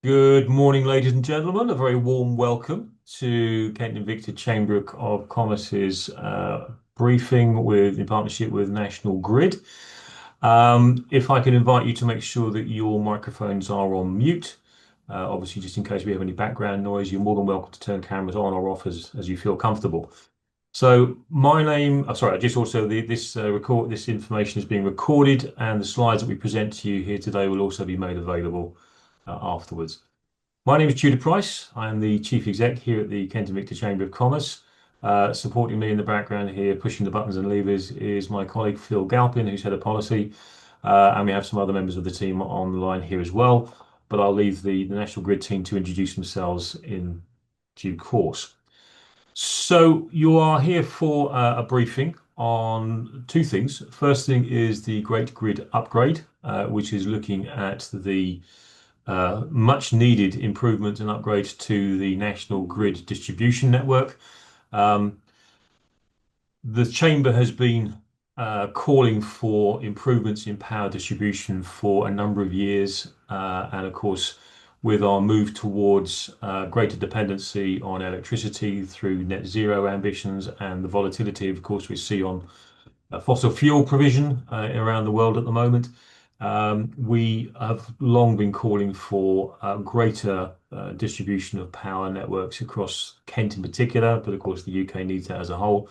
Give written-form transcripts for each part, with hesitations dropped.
Good morning, ladies and gentlemen. A very warm welcome to Kent Invicta Chamber of Commerce's briefing in partnership with National Grid. If I can invite you to make sure that your microphones are on mute, obviously just in case we have any background noise, you're more than welcome to turn cameras on or off as you feel comfortable. So my name, sorry, just also this information is being recorded, and the slides that we present to you here today will also be made available afterwards. My name is Tudor Price. I am the Chief Exec here at the Kent Invicta Chamber of Commerce. Supporting me in the background here, pushing the buttons and levers, is my colleague Phil Galpin, who's Head of Policy. And we have some other members of the team on the line here as well. But I'll leave the National Grid team to introduce themselves in due course. So you are here for a briefing on two things. First thing is the Great Grid Upgrade, which is looking at the much needed improvement and upgrades to the national grid distribution network. Um, the Chamber has been calling for improvements in power distribution for a number of years. And of course, with our move towards greater dependency on electricity through net zero ambitions and the volatility, of course, we see on fossil fuel provision around the world at the moment. We have long been calling for greater distribution of power networks across Kent in particular, but of course the UK needs that as a whole.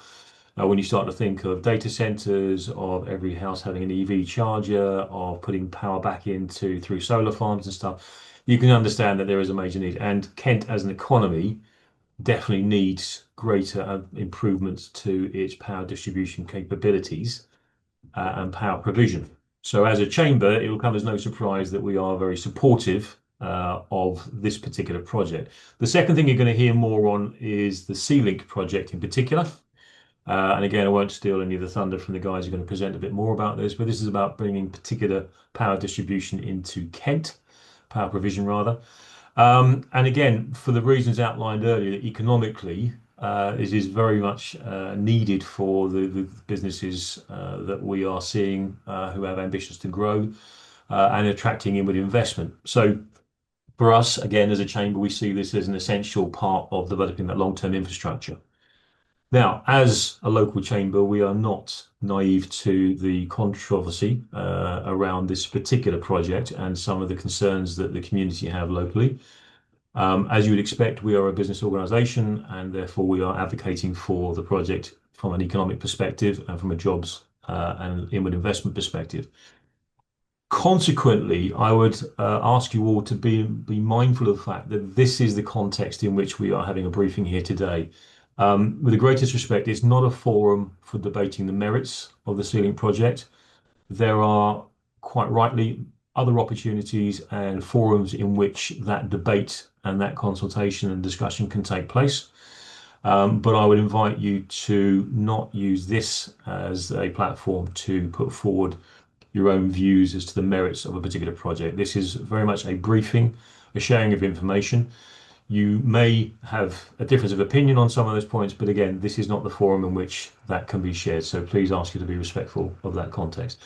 When you start to think of data centres, of every house having an EV charger, of putting power back into through solar farms and stuff, you can understand that there is a major need. And Kent as an economy definitely needs greater improvements to its power distribution capabilities and power provision. So as a chamber, it will come as no surprise that we are very supportive of this particular project. The second thing you're going to hear more on is the Sealink project in particular. And again, I won't steal any of the thunder from the guys who are going to present a bit more about this, but this is about bringing particular power distribution into Kent, power provision rather. And again, for the reasons outlined earlier, economically, it is very much needed for the businesses that we are seeing who have ambitions to grow and attracting inward investment. So for us, again, as a chamber, we see this as an essential part of developing that long-term infrastructure. Now, as a local chamber, we are not naive to the controversy around this particular project and some of the concerns that the community have locally. As you would expect, we are a business organisation, and therefore we are advocating for the project from an economic perspective and from a jobs and inward investment perspective. Consequently, I would ask you all to be mindful of the fact that this is the context in which we are having a briefing here today. With the greatest respect, it's not a forum for debating the merits of the Sealink project. There are, quite rightly, other opportunities and forums in which that debate and that consultation and discussion can take place. But I would invite you to not use this as a platform to put forward your own views as to the merits of a particular project. This is very much a briefing, a sharing of information. You may have a difference of opinion on some of those points, but again, this is not the forum in which that can be shared. So please ask you to be respectful of that context.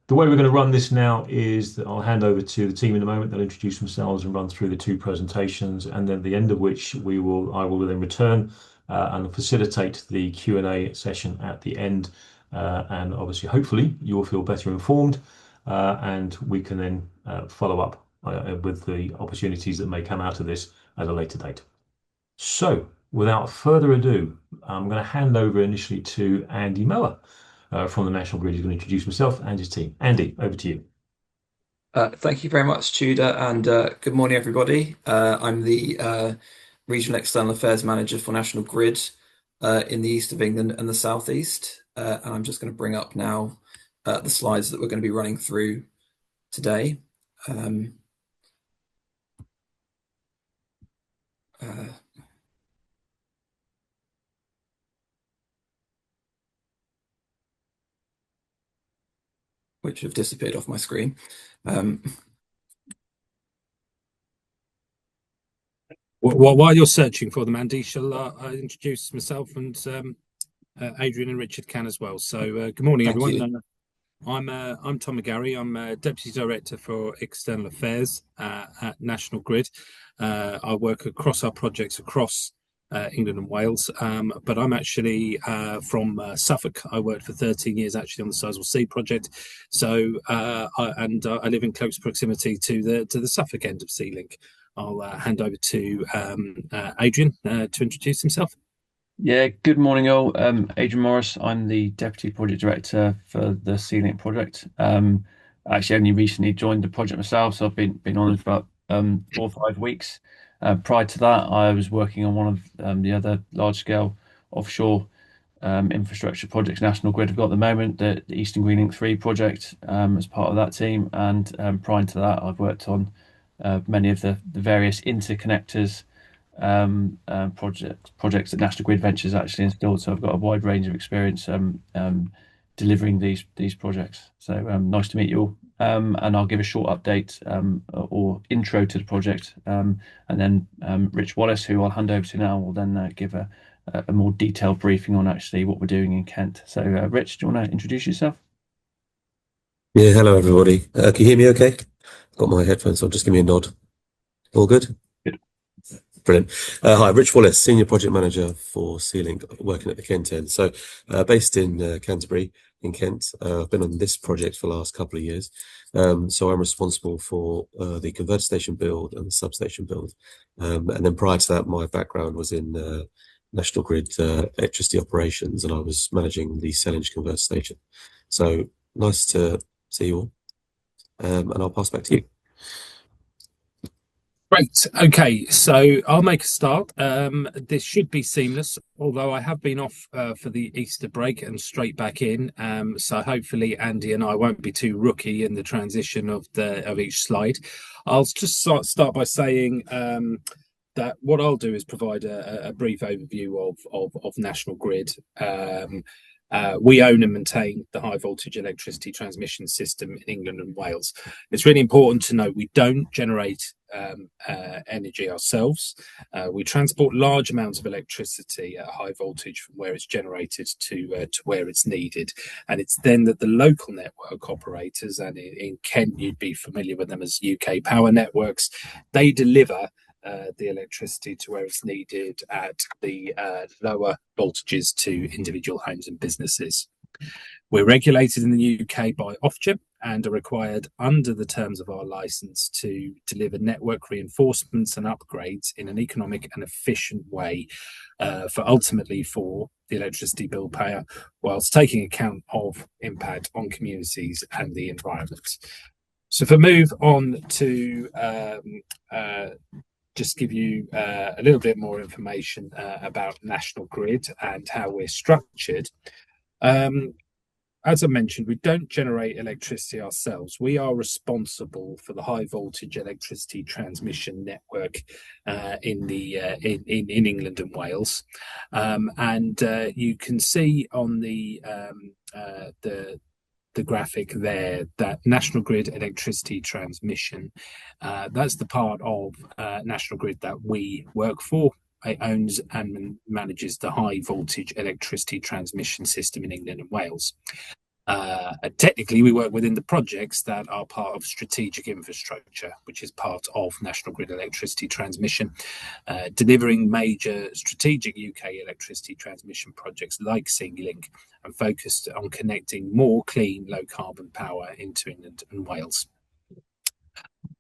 The way we're going to run this now is that I'll hand over to the team in a moment. They'll introduce themselves and run through the two presentations, and then at the end of which I will then return and facilitate the Q&A session at the end. And obviously, hopefully, you will feel better informed, and we can then follow up with the opportunities that may come out of this at a later date. So, without further ado, I'm going to hand over initially to Andy Mower from the National Grid. He's going to introduce himself and his team. Andy, over to you. Thank you very much, Tudor, and good morning, everybody. I'm the Regional External Affairs Manager for National Grid in the east of England and the southeast. And I'm just going to bring up now the slides that we're going to be running through today. Which have disappeared off my screen. While you're searching for them, Andy, shall I introduce myself, and Adrian and Richard can as well. So good morning, Thank everyone. I'm Tom McGarry. I'm Deputy Director for External Affairs at National Grid. I work across our projects across England and Wales, but I'm actually from Suffolk. I worked for 13 years actually on the Sizewell C project, so I live in close proximity to the Suffolk end of Sealink. I'll hand over to Adrian to introduce himself. Yeah, good morning all. Adrian Morris, I'm the Deputy Project Director for the Sealink Project. I actually only recently joined the project myself, so I've been on it for about 4 or 5 weeks. Prior to that, I was working on one of the other large-scale offshore infrastructure projects National Grid have got at the moment, the Eastern Green Link 3 project, as part of that team. And prior to that, I've worked on many of the various interconnectors projects that National Grid Ventures actually installed. So I've got a wide range of experience delivering these projects. So nice to meet you all. And I'll give a short update or intro to the project, and then Rich Wallace, who I'll hand over to now, will then give a more detailed briefing on actually what we're doing in Kent. So Rich, do you want to introduce yourself? Yeah, hello everybody. Can you hear me okay? I've got my headphones on, just give me a nod. All good? Good. Brilliant. Hi, Rich Wallace, Senior Project Manager for Sealink, working at the Kent end. So based in Canterbury, in Kent. I've been on this project for the last couple of years. So I'm responsible for the converter station build and the substation build. And then prior to that, my background was in National Grid electricity operations, and I was managing the Sealink converter station. So nice to see you all. And I'll pass back to you. Great. Okay, so I'll make a start. This should be seamless, although I have been off for the Easter break and straight back in. So hopefully Andy and I won't be too rookie in the transition of each slide. I'll just start by saying that what I'll do is provide a brief overview of National Grid. We own and maintain the high voltage electricity transmission system in England and Wales. It's really important to note we don't generate energy ourselves. We transport large amounts of electricity at high voltage from where it's generated to where it's needed. And it's then that the local network operators, and in Kent you'd be familiar with them as UK Power Networks, they deliver the electricity to where it's needed at the lower voltages to individual homes and businesses. We're regulated in the UK by Ofgem and are required under the terms of our licence to deliver network reinforcements and upgrades in an economic and efficient way ultimately for the electricity bill payer, whilst taking account of impact on communities and the environment. So if I move on to just give you a little bit more information about National Grid and how we're structured. As I mentioned, we don't generate electricity ourselves. We are responsible for the high voltage electricity transmission network in England and Wales. And you can see on the graphic there that National Grid electricity transmission, that's the part of National Grid that we work for. It owns and manages the high voltage electricity transmission system in England and Wales. Technically, we work within the projects that are part of strategic infrastructure, which is part of National Grid electricity transmission, delivering major strategic UK electricity transmission projects like Sealink, and focused on connecting more clean, low carbon power into England and Wales.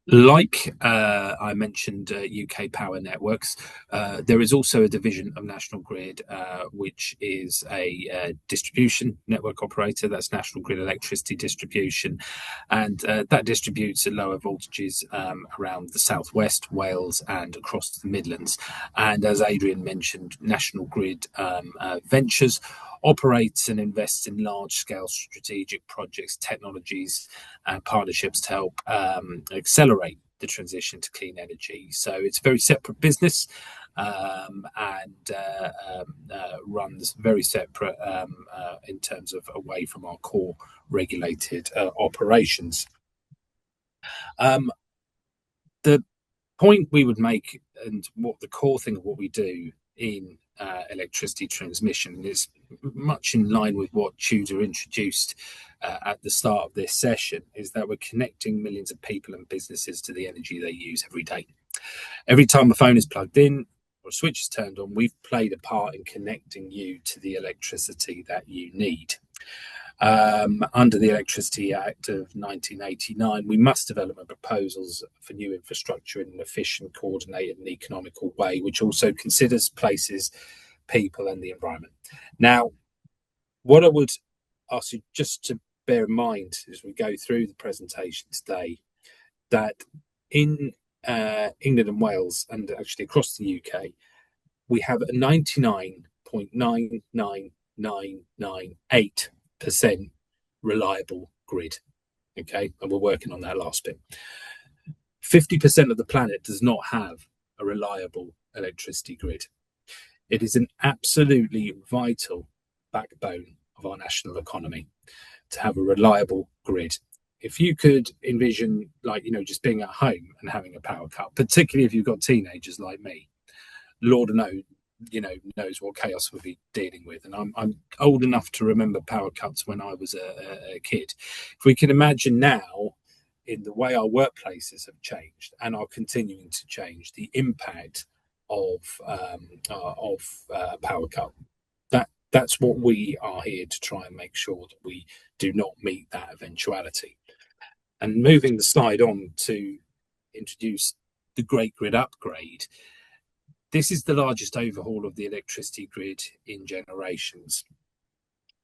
Like I mentioned, UK Power Networks, there is also a division of National Grid, which is a distribution network operator. That's National Grid Electricity Distribution, and that distributes at lower voltages around the southwest, Wales, and across the Midlands. And as Adrian mentioned, National Grid Ventures operates and invests in large-scale strategic projects, technologies, and partnerships to help accelerate the transition to clean energy. So it's a very separate business and runs very separate in terms of away from our core regulated operations. The point we would make, and what the core thing of what we do in electricity transmission is much in line with what Tudor introduced at the start of this session, is that we're connecting millions of people and businesses to the energy they use every day. Every time a phone is plugged in or a switch is turned on, we've played a part in connecting you to the electricity that you need. Under the Electricity Act of 1989, we must develop proposals for new infrastructure in an efficient, coordinated and economical way, which also considers places, people and the environment. Now, what I would ask you just to bear in mind as we go through the presentation today, that in England and Wales, and actually across the UK, we have a 99.99998% reliable grid. Okay, and we're working on that last bit. 50% of the planet does not have a reliable electricity grid. It is an absolutely vital backbone of our national economy to have a reliable grid. If you could envision, like, just being at home and having a power cut, particularly if you've got teenagers like me, Lord knows what chaos we'll be dealing with. And I'm old enough to remember power cuts when I was a kid. If we can imagine now, in the way our workplaces have changed and are continuing to change, the impact of a power cut, that's what we are here to try and make sure that we do not meet that eventuality. And moving the slide on to introduce the Great Grid Upgrade, this is the largest overhaul of the electricity grid in generations.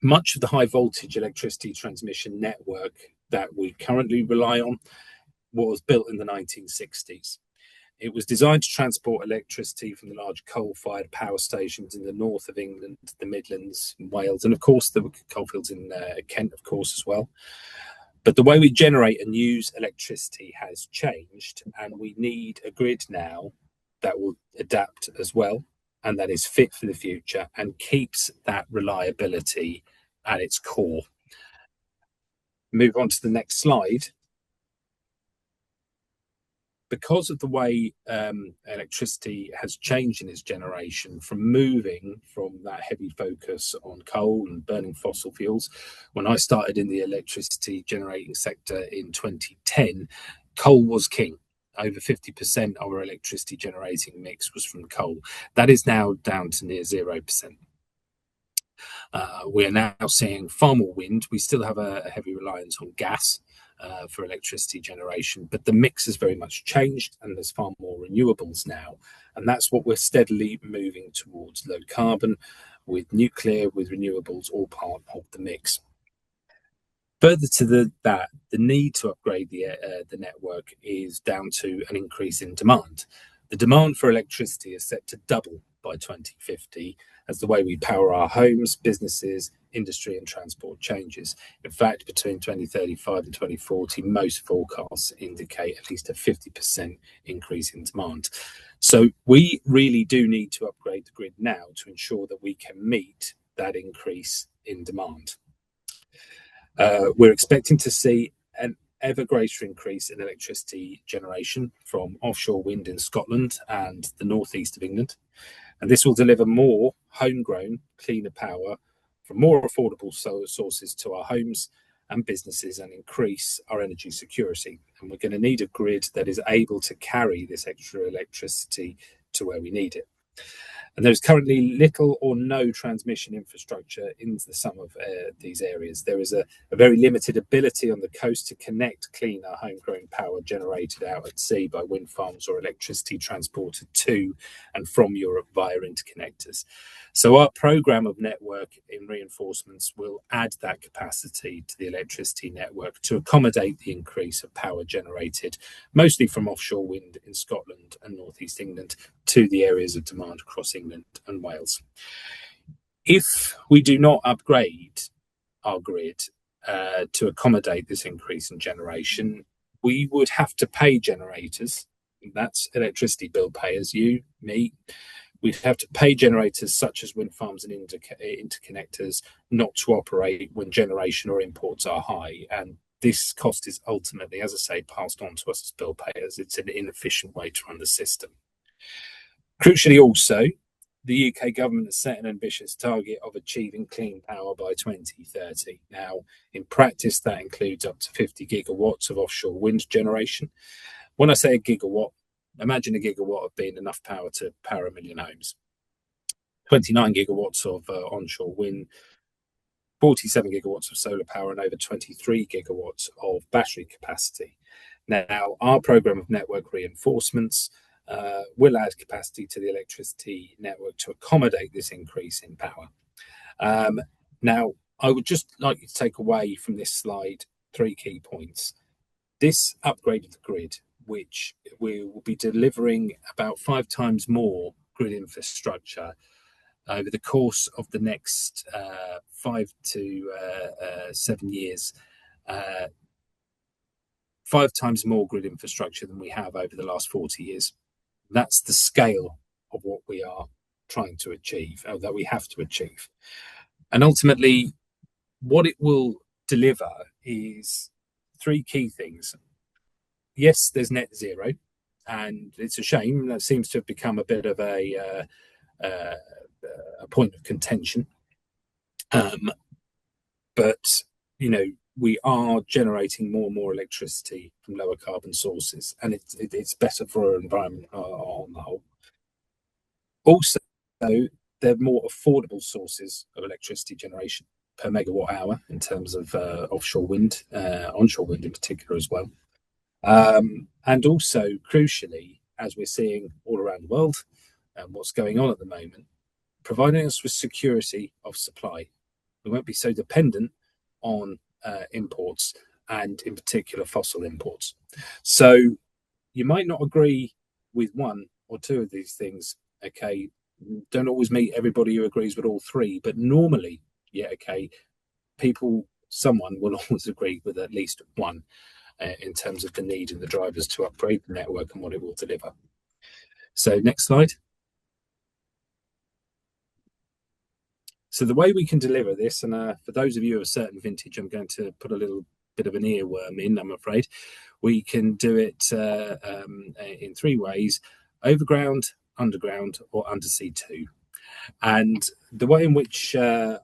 Much of the high voltage electricity transmission network that we currently rely on was built in the 1960s. It was designed to transport electricity from the large coal-fired power stations in the north of England, the Midlands, and Wales, and of course the coalfields in Kent, of course, as well. But the way we generate and use electricity has changed, and we need a grid now that will adapt as well, and that is fit for the future and keeps that reliability at its core. Move on to the next slide. Because of the way electricity has changed in its generation, from moving from that heavy focus on coal and burning fossil fuels, when I started in the electricity generating sector in 2010, coal was king. Over 50% of our electricity generating mix was from coal. That is now down to near 0%. We're now seeing far more wind. We still have a heavy reliance on gas for electricity generation, but the mix has very much changed and there's far more renewables now. And that's what we're steadily moving towards: low carbon with nuclear, with renewables, all part of the mix. Further to that, the need to upgrade the network is down to an increase in demand. The demand for electricity is set to double by 2050 as the way we power our homes, businesses, industry and transport changes. In fact, between 2035 and 2040, most forecasts indicate at least a 50% increase in demand. So we really do need to upgrade the grid now to ensure that we can meet that increase in demand. We're expecting to see an ever greater increase in electricity generation from offshore wind in Scotland and the northeast of England. And this will deliver more homegrown, cleaner power from more affordable sources to our homes and businesses and increase our energy security. And we're going to need a grid that is able to carry this extra electricity to where we need it. And there's currently little or no transmission infrastructure in some of these areas. There is a very limited ability on the coast to connect cleaner homegrown power generated out at sea by wind farms or electricity transported to and from Europe via interconnectors. So our programme of network in reinforcements will add that capacity to the electricity network to accommodate the increase of power generated, mostly from offshore wind in Scotland and northeast England, to the areas of demand across England and Wales. If we do not upgrade our grid to accommodate this increase in generation, we would have to pay generators, that's electricity bill payers, you, me. We'd have to pay generators such as wind farms and interconnectors not to operate when generation or imports are high. And this cost is ultimately, as I say, passed on to us as bill payers. It's an inefficient way to run the system. Crucially also, the UK government has set an ambitious target of achieving clean power by 2030. Now, in practice, that includes up to 50 gigawatts of offshore wind generation. When I say a gigawatt, imagine a gigawatt of being enough power to power 1 million homes. 29 gigawatts of onshore wind, 47 gigawatts of solar power, and over 23 gigawatts of battery capacity. Now, our program of network reinforcements will add capacity to the electricity network to accommodate this increase in power. Now, I would just like you to take away from this slide 3 key points. This upgrade of the grid, which we will be delivering about 5 times more grid infrastructure over the course of the next 5 to 7 years, 5 times more grid infrastructure than we have over the last 40 years. That's the scale of what we are trying to achieve, or that we have to achieve. And ultimately, what it will deliver is 3 key things. Yes, there's net zero, and it's a shame that seems to have become a bit of a point of contention. But, you know, we are generating more and more electricity from lower carbon sources, and it's better for our environment on the whole. Also, they're more affordable sources of electricity generation per megawatt hour in terms of offshore wind, onshore wind in particular as well. And also, crucially, as we're seeing all around the world and what's going on at the moment, providing us with security of supply. We won't be so dependent on imports, and in particular fossil imports. So you might not agree with 1 or 2 of these things, okay? Don't always meet everybody who agrees with all 3, but normally, yeah, okay, someone will always agree with at least 1 in terms of the need and the drivers to upgrade the network and what it will deliver. So next slide. So the way we can deliver this, and for those of you of a certain vintage, I'm going to put a little bit of an earworm in, I'm afraid. We can do it in 3 ways: overground, underground, or undersea 2. And the way in which as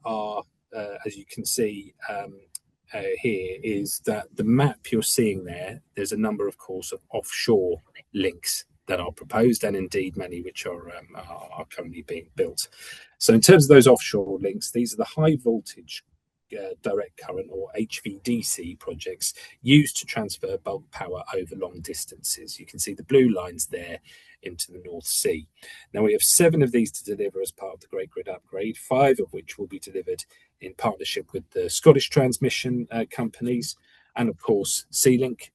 you can see here, is that the map you're seeing there's a number, of course, of offshore links that are proposed, and indeed many which are currently being built. So in terms of those offshore links, these are the high voltage direct current, or HVDC projects, used to transfer bulk power over long distances. You can see the blue lines there into the North Sea. Now we have 7 of these to deliver as part of the Great Grid Upgrade, 5 of which will be delivered in partnership with the Scottish transmission companies, and of course Sealink,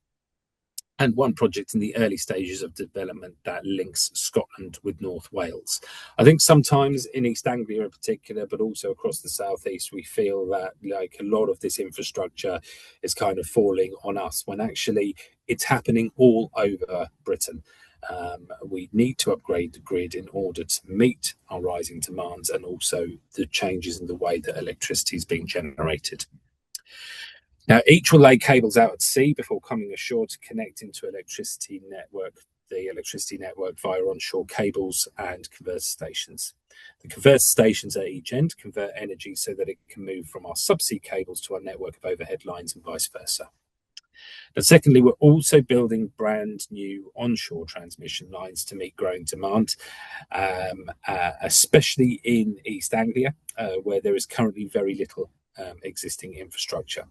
and 1 project in the early stages of development that links Scotland with North Wales. I think sometimes in East Anglia in particular, but also across the southeast, we feel that like a lot of this infrastructure is kind of falling on us, when actually it's happening all over Britain. We need to upgrade the grid in order to meet our rising demands and also the changes in the way that electricity is being generated. Now, each will lay cables out at sea before coming ashore to connect into the electricity network via onshore cables and converter stations. The converter stations at each end convert energy so that it can move from our subsea cables to our network of overhead lines and vice versa. But secondly, we're also building brand new onshore transmission lines to meet growing demand, especially in East Anglia, where there is currently very little existing infrastructure.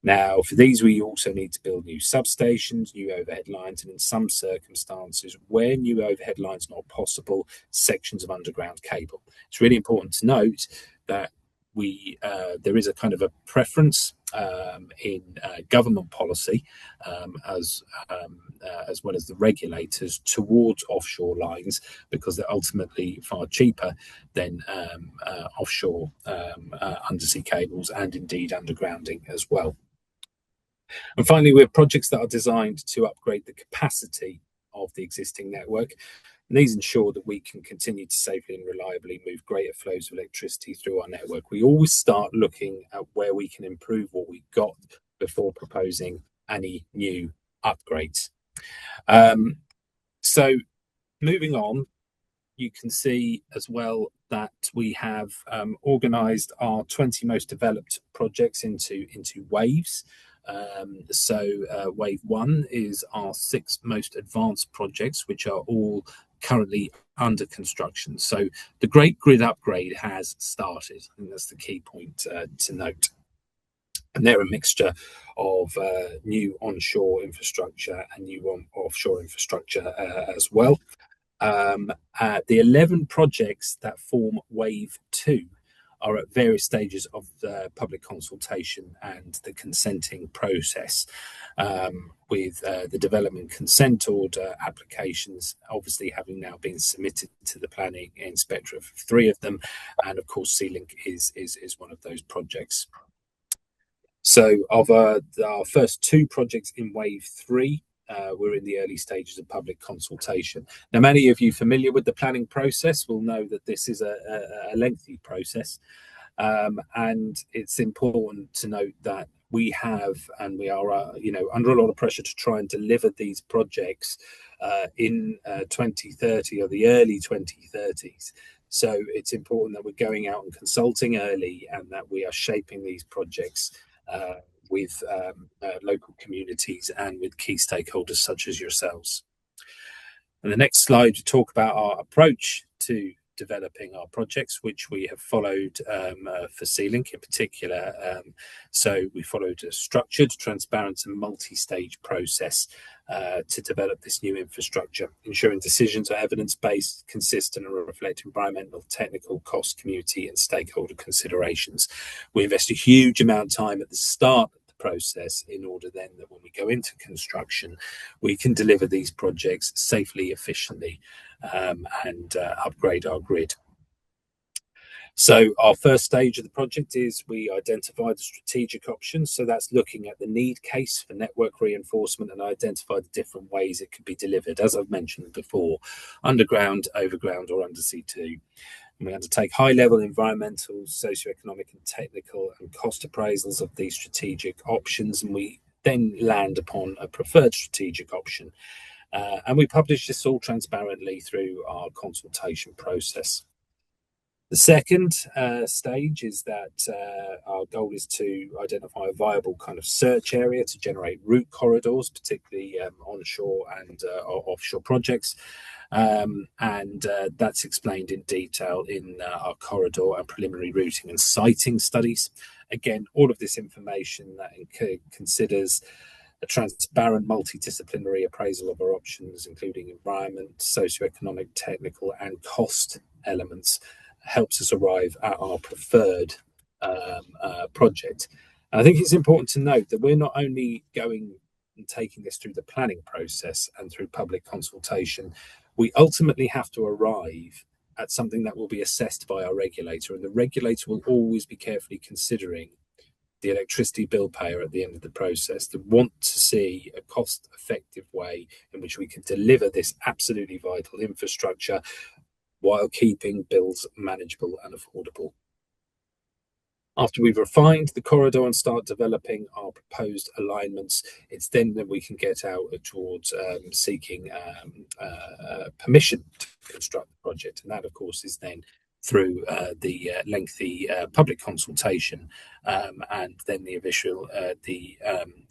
Now, for these, we also need to build new substations, new overhead lines, and in some circumstances, where new overhead lines are not possible, sections of underground cable. It's really important to note that there is a kind of a preference in government policy, as well as the regulators, towards offshore lines, because they're ultimately far cheaper than offshore undersea cables, and indeed undergrounding as well. And finally, we have projects that are designed to upgrade the capacity of the existing network. And these ensure that we can continue to safely and reliably move greater flows of electricity through our network. We always start looking at where we can improve what we've got before proposing any new upgrades. So moving on, you can see as well that we have organised our 20 most developed projects into waves. Wave 1 is our 6 most advanced projects, which are all currently under construction. So the Great Grid Upgrade has started. I think that's the key point to note. And they're a mixture of new onshore infrastructure and new offshore infrastructure as well. The 11 projects that form Wave 2 are at various stages of the public consultation and the consenting process, with the development consent order applications obviously having now been submitted to the planning inspector of 3 of them, and of course Sealink is one of those projects. So of our first 2 projects in Wave 3, we're in the early stages of public consultation. Now, many of you familiar with the planning process will know that this is a lengthy process, and it's important to note that we have, and we are, under a lot of pressure to try and deliver these projects in 2030 or the early 2030s. So it's important that we're going out and consulting early, and that we are shaping these projects with local communities and with key stakeholders such as yourselves. And the next slide, we talk about our approach to developing our projects, which we have followed for Sealink in particular. So we followed a structured, transparent and multi-stage process to develop this new infrastructure, ensuring decisions are evidence-based, consistent and reflect environmental, technical, cost, community and stakeholder considerations. We invest a huge amount of time at the start of the process in order then that when we go into construction, we can deliver these projects safely, efficiently, and upgrade our grid. So our first stage of the project is we identify the strategic options. So that's looking at the need case for network reinforcement and identify the different ways it could be delivered, as I've mentioned before, underground, overground or undersea too. And we undertake high-level environmental, socioeconomic and technical and cost appraisals of these strategic options, and we then land upon a preferred strategic option. And we publish this all transparently through our consultation process. The second stage is that our goal is to identify a viable kind of search area to generate route corridors, particularly onshore and offshore projects. And that's explained in detail in our corridor and preliminary routing and siting studies. Again, all of this information that considers a transparent multidisciplinary appraisal of our options, including environment, socioeconomic, technical and cost elements, helps us arrive at our preferred project. And I think it's important to note that we're not only going and taking this through the planning process and through public consultation, we ultimately have to arrive at something that will be assessed by our regulator, and the regulator will always be carefully considering the electricity bill payer at the end of the process. They want to see a cost-effective way in which we can deliver this absolutely vital infrastructure while keeping bills manageable and affordable. After we've refined the corridor and start developing our proposed alignments, it's then that we can get out towards seeking permission to construct the project. And that, of course, is then through the lengthy public consultation and then the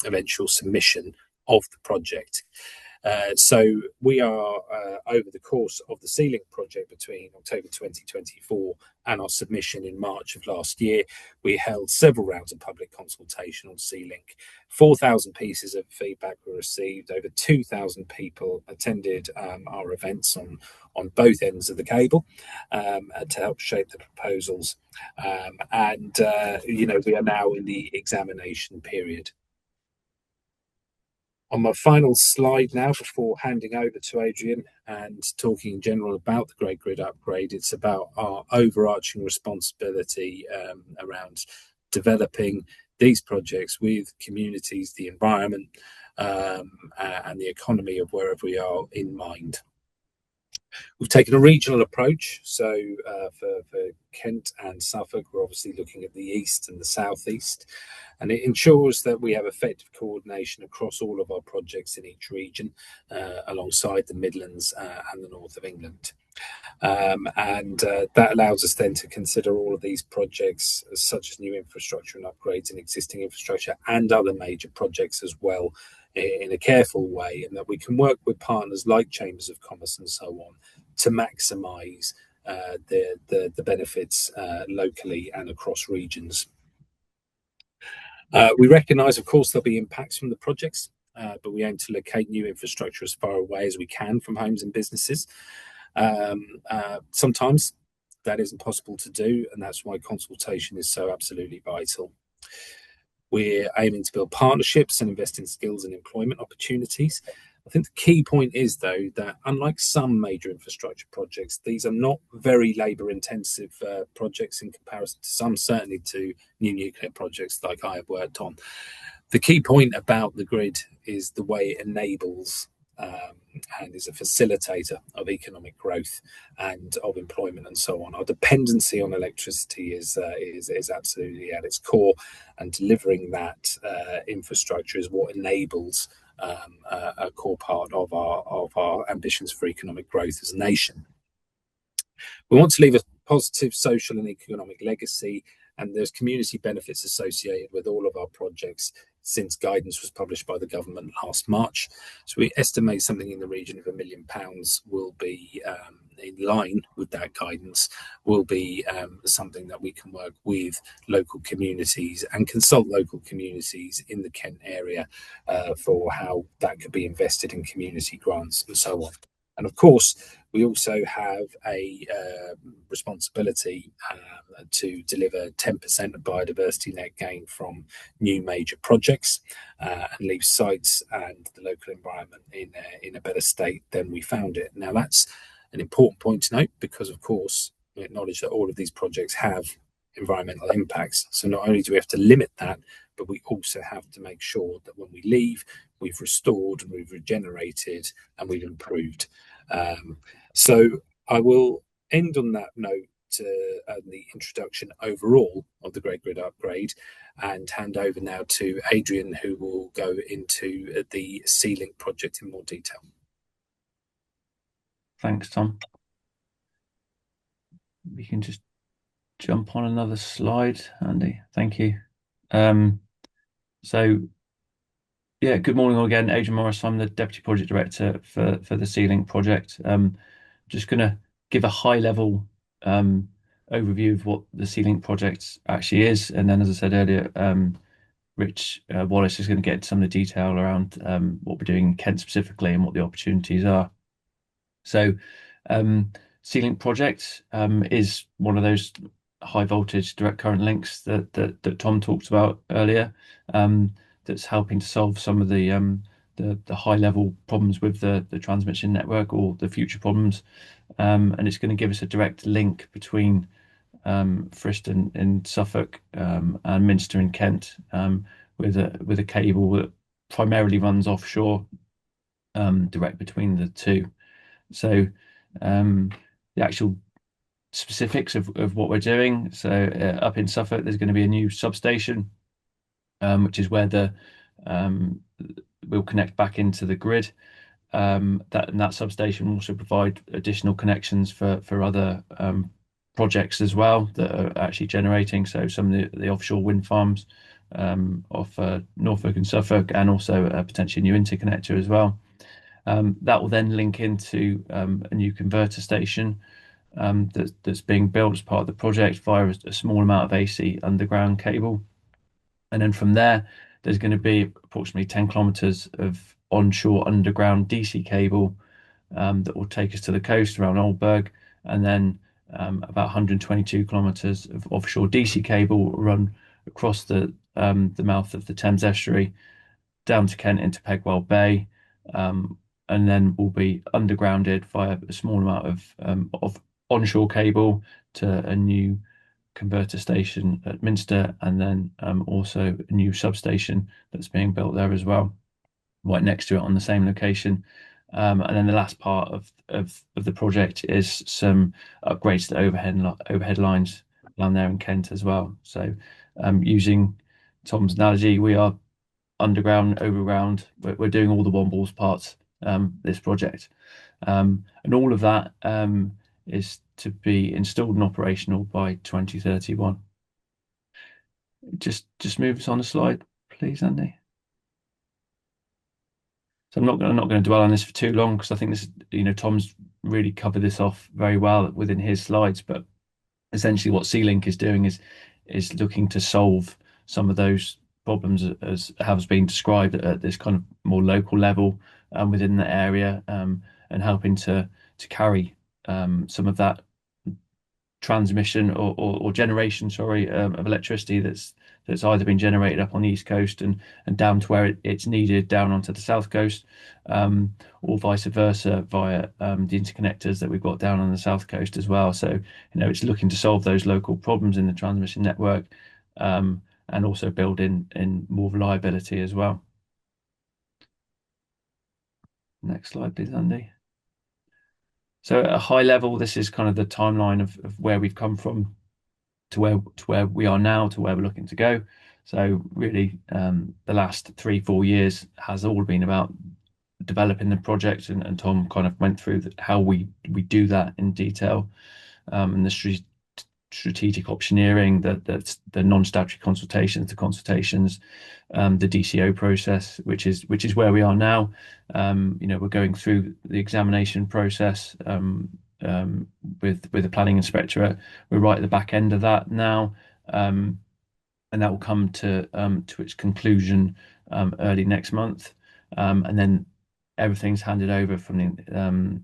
eventual submission of the project. So we are, over the course of the Sealink project between October 2024 and our submission in March of last year, we held several rounds of public consultation on Sealink. 4,000 pieces of feedback were received. Over 2,000 people attended our events on both ends of the cable to help shape the proposals. We are now in the examination period. On my final slide now, before handing over to Adrian and talking in general about the Great Grid Upgrade, it's about our overarching responsibility around developing these projects with communities, the environment, and the economy of wherever we are in mind. We've taken a regional approach, so for Kent and Suffolk, we're obviously looking at the east and the southeast, and it ensures that we have effective coordination across all of our projects in each region, alongside the Midlands and the north of England. And that allows us then to consider all of these projects, such as new infrastructure and upgrades in existing infrastructure and other major projects as well, in a careful way, and that we can work with partners like chambers of commerce and so on to maximise the benefits locally and across regions. We recognise, of course, there'll be impacts from the projects, but we aim to locate new infrastructure as far away as we can from homes and businesses. Sometimes that isn't possible to do, and that's why consultation is so absolutely vital. We're aiming to build partnerships and invest in skills and employment opportunities. I think the key point is, though, that unlike some major infrastructure projects, these are not very labour-intensive projects in comparison to some, certainly to new nuclear projects like I have worked on. The key point about the grid is the way it enables and is a facilitator of economic growth and of employment and so on. Our dependency on electricity is absolutely at its core, and delivering that infrastructure is what enables a core part of our ambitions for economic growth as a nation. We want to leave a positive social and economic legacy, and there's community benefits associated with all of our projects since guidance was published by the government last March. So we estimate something in the region of £1 million will be in line with that guidance, will be something that we can work with local communities and consult local communities in the Kent area for how that could be invested in community grants and so on. And of course, we also have a responsibility to deliver 10% of biodiversity net gain from new major projects and leave sites and the local environment in a better state than we found it. Now, that's an important point to note because, of course, we acknowledge that all of these projects have environmental impacts. So not only do we have to limit that, but we also have to make sure that when we leave, we've restored and we've regenerated and we've improved. So I will end on that note the introduction overall of the Great Grid Upgrade and hand over now to Adrian, who will go into the Sealink project in more detail. Thanks, Tom. We can just jump on another slide, Andy. Thank you. Yeah, good morning all again. Adrian Morris, I'm the Deputy Project Director for the Sealink project. Just going to give a high-level overview of what the Sealink project actually is, and then, as I said earlier, Rich Wallace is going to get into some of the detail around what we're doing in Kent specifically and what the opportunities are. So, Sealink project is one of those high voltage direct current links that Tom talked about earlier. That's helping to solve some of the high level problems with the transmission network or the future problems, and it's going to give us a direct link between Friston in Suffolk and Minster in Kent, with a cable that primarily runs offshore, direct between the two. So the actual specifics of what we're doing. So up in Suffolk, there's going to be a new substation, which is where we'll connect back into the grid. That substation will also provide additional connections for other projects as well that are actually generating. So some of the offshore wind farms off Norfolk and Suffolk, and also a potentially new interconnector as well. That will then link into a new converter station that's being built as part of the project via a small amount of AC underground cable. And then from there, there's going to be approximately 10 kilometers of onshore underground DC cable that will take us to the coast around Oldburg, and then about 122 kilometers of offshore DC cable will run across the mouth of the Thames estuary down to Kent into Pegwell Bay, and then will be undergrounded via a small amount of onshore cable to a new converter station at Minster, and then also a new substation that's being built there as well, right next to it on the same location. And then the last part of the project is some upgrades to the overhead lines down there in Kent as well. So using Tom's analogy, we are underground, overground. We're doing all the Wombles parts this project, and all of that is to be installed and operational by 2031. Just move us on the slide, please, Andy. So I'm not going to dwell on this for too long, because I think this, Tom's really covered this off very well within his slides. But essentially, what Sealink is doing is looking to solve some of those problems as has been described at this kind of more local level within the area, and helping to carry some of that transmission or generation, of electricity that's either been generated up on the East Coast and down to where it's needed down onto the South Coast, or vice versa via the interconnectors that we've got down on the South Coast as well. So, it's looking to solve those local problems in the transmission network, and also build in more reliability as well. Next slide, please, Andy. So at a high level, this is kind of the timeline of where we've come from to where we are now, to where we're looking to go. So really, the last 3-4 years has all been about developing the project, and Tom kind of went through how we do that in detail, and the strategic optioneering, the non-statutory consultations, the DCO process, which is where we are now. We're going through the examination process with the planning inspectorate. We're right at the back end of that now, and that will come to its conclusion early next month, and then everything's handed over from the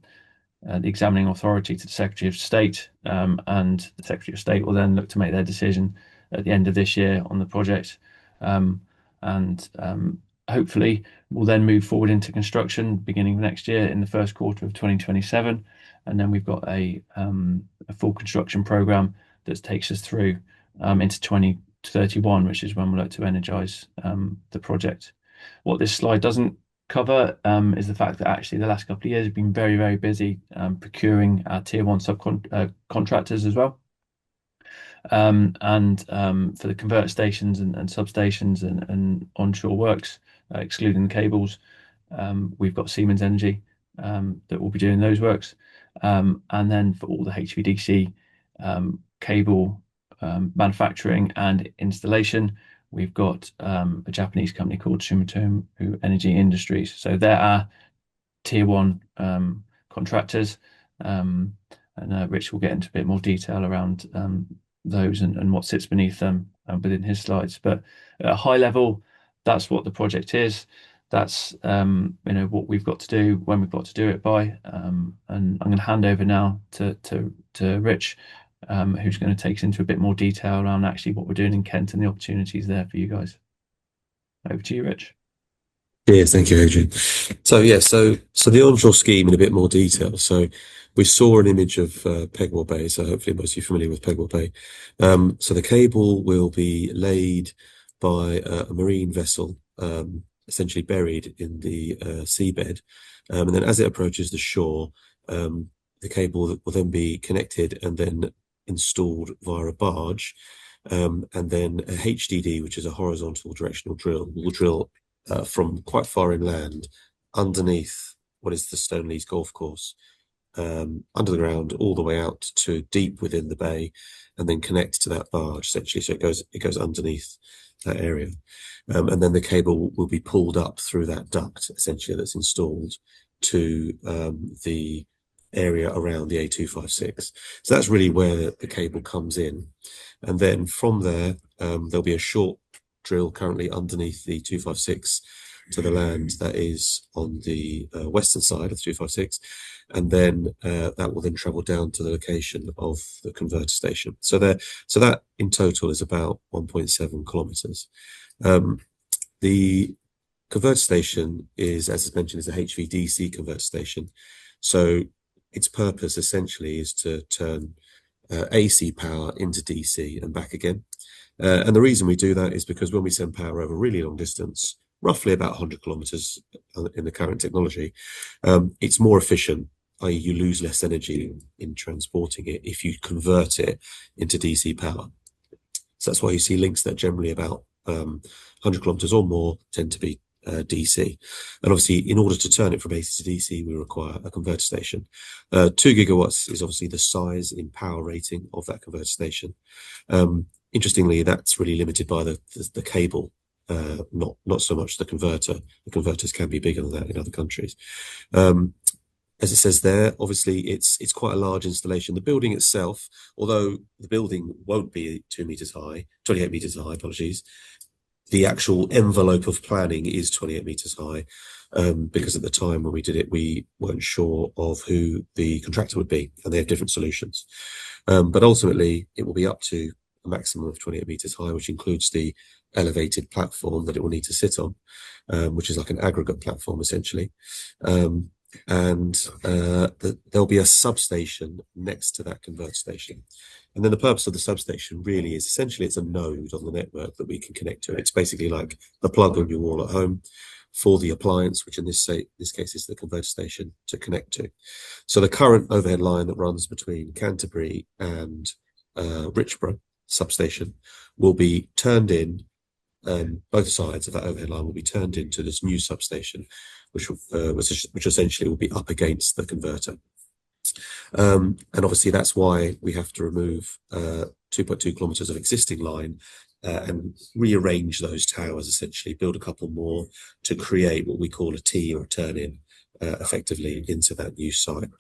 examining authority to the Secretary of State, and the Secretary of State will then look to make their decision at the end of this year on the project, and hopefully we'll then move forward into construction beginning of next year in the first quarter of 2027, and then we've got a full construction program that takes us through into 2031, which is when we'll look to energize the project. What this slide doesn't cover is the fact that actually the last couple of years have been very, very busy procuring our tier 1 subcontractors as well, and for the converter stations and substations and onshore works, excluding the cables, we've got Siemens Energy that will be doing those works, and then for all the HVDC cable manufacturing and installation, we've got a Japanese company called Sumitomo Energy Industries. So they're our tier 1 contractors, and Rich will get into a bit more detail around those and what sits beneath them within his slides. But at a high level, that's what the project is. That's what we've got to do, when we've got to do it by. And I'm going to hand over now to Rich, who's going to take us into a bit more detail around actually what we're doing in Kent and the opportunities there for you guys. Over to you, Rich. Yes, thank you, Adrian. So the onshore scheme in a bit more detail. So we saw an image of Pegwell Bay, so hopefully most of you are familiar with Pegwell Bay. So the cable will be laid by a marine vessel, essentially buried in the seabed, and then as it approaches the shore, the cable will then be connected and then installed via a barge, and then a HDD, which is a horizontal directional drill, will drill from quite far inland underneath what is the Stoneleys golf course, under the ground all the way out to deep within the bay, and then connect to that barge essentially. So it goes underneath that area, and then the cable will be pulled up through that duct essentially that's installed to the area around the A256. So that's really where the cable comes in, and then from there there'll be a short drill currently underneath the 256 to the land that is on the western side of the 256, and then that will then travel down to the location of the converter station. So that in total is about 1.7 kilometers. The converter station is, as I mentioned, is a HVDC converter station. So its purpose essentially is to turn AC power into DC and back again. And the reason we do that is because when we send power over really long distance, roughly about 100 kilometers in the current technology, it's more efficient, i.e. you lose less energy in transporting it if you convert it into DC power. So that's why you see links that generally about 100 kilometers or more tend to be DC. And obviously, in order to turn it from AC to DC, we require a converter station. 2 gigawatts is obviously the size in power rating of that converter station. Interestingly, that's really limited by the cable, not so much the converter. The converters can be bigger than that in other countries. As it says there, obviously it's quite a large installation. The building itself, although the building won't be 2 meters high, 28 meters high, apologies, the actual envelope of planning is 28 meters high, because at the time when we did it, we weren't sure of who the contractor would be, and they have different solutions. But ultimately, it will be up to a maximum of 28 meters high, which includes the elevated platform that it will need to sit on, which is like an aggregate platform, essentially. There'll be a substation next to that converter station. And then the purpose of the substation really is essentially it's a node on the network that we can connect to. It's basically like the plug on your wall at home for the appliance, which in this case is the converter station, to connect to. So the current overhead line that runs between Canterbury and Richborough substation will be turned in. Both sides of that overhead line will be turned into this new substation, which essentially will be up against the converter. And obviously that's why we have to remove 2.2 kilometers of existing line and rearrange those towers, essentially build a couple more to create what we call a T or a turn-in effectively into that new site.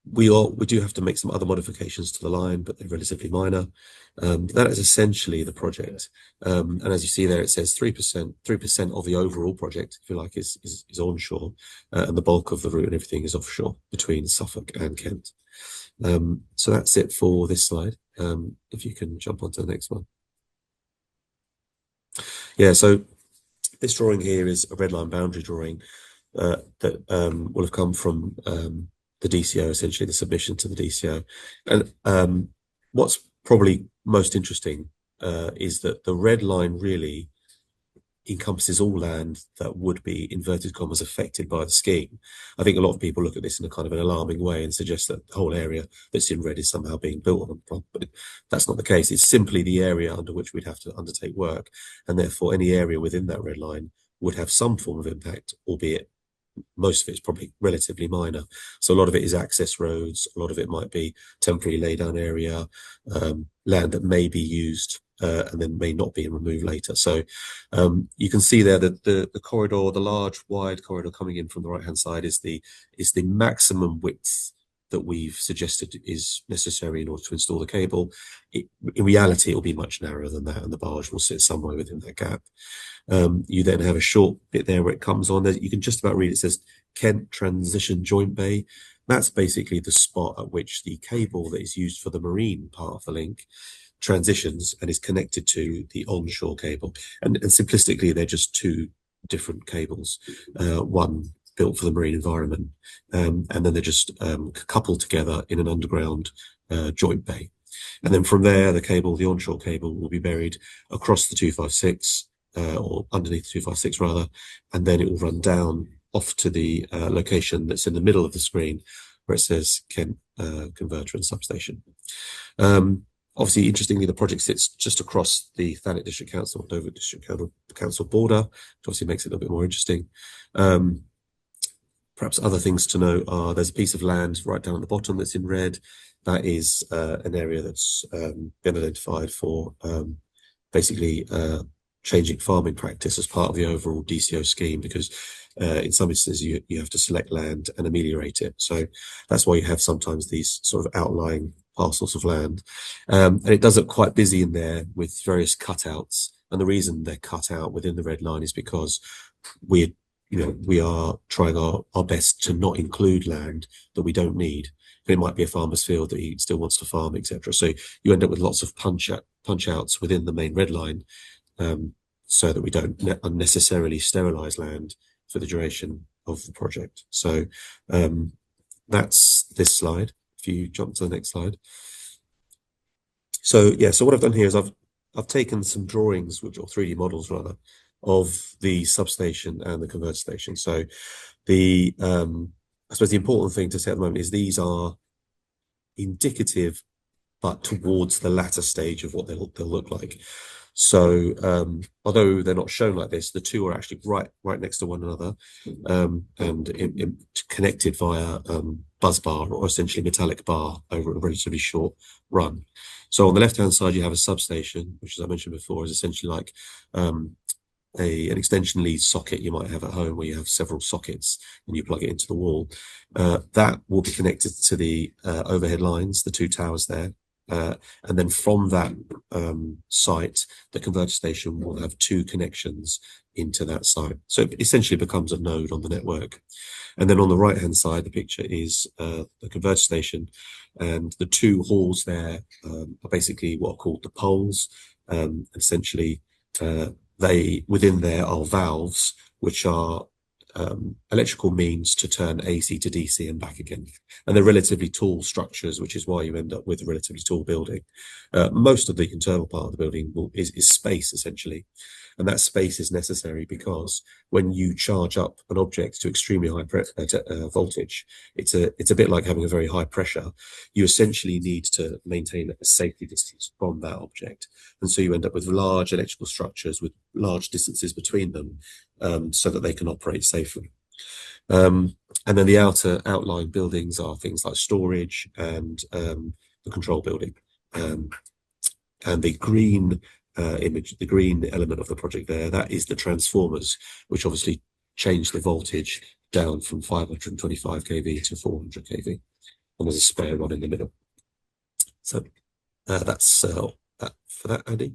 We do have to make some other modifications to the line, but they're relatively minor. That is essentially the project. And as you see there, it says 3% of the overall project, if you like, is onshore, and the bulk of the route and everything is offshore between Suffolk and Kent. So that's it for this slide. If you can jump onto the next one. Yeah, so this drawing here is a red line boundary drawing that will have come from the DCO, essentially the submission to the DCO. And what's probably most interesting is that the red line really encompasses all land that would be, inverted commas, affected by the scheme. I think a lot of people look at this in a kind of an alarming way and suggest that the whole area that's in red is somehow being built on, but that's not the case. It's simply the area under which we'd have to undertake work, and therefore any area within that red line would have some form of impact, albeit most of it is probably relatively minor. So a lot of it is access roads, a lot of it might be temporary laydown area, land that may be used and then may not be and removed later. So you can see there that the corridor, the large wide corridor coming in from the right hand side is the maximum width that we've suggested is necessary in order to install the cable. In reality, it will be much narrower than that, and the barge will sit somewhere within that gap. You then have a short bit there where it comes on. You can just about read it says Kent Transition Joint Bay. That's basically the spot at which the cable that is used for the marine part of the link transitions and is connected to the onshore cable. And simplistically, they're just two different cables, one built for the marine environment, and then they're just coupled together in an underground joint bay. And then from there, the onshore cable will be buried across the 256, or underneath the 256 rather, and then it will run down off to the location that's in the middle of the screen where it says Kent Converter and Substation. Obviously, interestingly, the project sits just across the Thanet District Council, Dover District Council border, which obviously makes it a little bit more interesting. Perhaps other things to know are there's a piece of land right down at the bottom that's in red. That is an area that's been identified for basically changing farming practice as part of the overall DCO scheme, because in some instances you have to select land and ameliorate it. So that's why you have sometimes these sort of outlying parcels of land. And it does look quite busy in there with various cutouts. And the reason they're cut out within the red line is because we are trying our best to not include land that we don't need. It might be a farmer's field that he still wants to farm, etc. So you end up with lots of punch outs within the main red line, so that we don't unnecessarily sterilize land for the duration of the project. So that's this slide. If you jump to the next slide. So yeah, so what I've done here is I've taken some drawings, or 3D models rather, of the substation and the converter station. So I suppose the important thing to say at the moment is these are indicative, but towards the latter stage of what they'll look like. So although they're not shown like this, the two are actually right next to one another, and connected via buzz bar, or essentially metallic bar, over a relatively short run. So on the left-hand side, you have a substation, which, as I mentioned before, is essentially like an extension lead socket you might have at home, where you have several sockets and you plug it into the wall. That will be connected to the overhead lines, the two towers there. And then from that site, the converter station will have two connections into that site. So it essentially becomes a node on the network. And then on the right-hand side, the picture is the converter station, and the two halls there are basically what are called the poles. Essentially, they within there are valves, which are electrical means to turn AC to DC and back again. And they're relatively tall structures, which is why you end up with a relatively tall building. Most of the internal part of the building is space, essentially. And that space is necessary because when you charge up an object to extremely high voltage, it's a bit like having a very high pressure. You essentially need to maintain a safety distance from that object. And so you end up with large electrical structures with large distances between them, so that they can operate safely. And then the outer outline buildings are things like storage and the control building. And the green image, the green element of the project there, that is the transformers, which obviously change the voltage down from 525 kV to 400 kV. And there's a spare one in the middle. So that's that for that, Andy.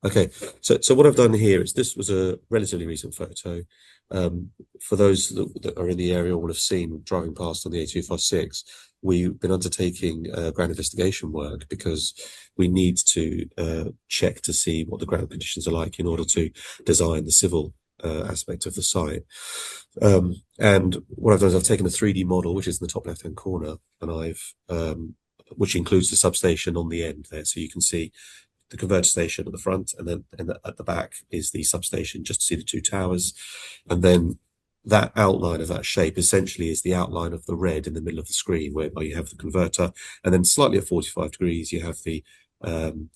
Okay, so what I've done here is, this was a relatively recent photo. For those that are in the area will have seen driving past on the A256, we've been undertaking ground investigation work because we need to check to see what the ground conditions are like in order to design the civil aspect of the site. And what I've done is I've taken a 3D model, which is in the top left-hand corner, and I've which includes the substation on the end there, so you can see the converter station at the front, and then at the back is the substation, just to see the two towers. And then that outline of that shape essentially is the outline of the red in the middle of the screen, where you have the converter, and then slightly at 45 degrees you have the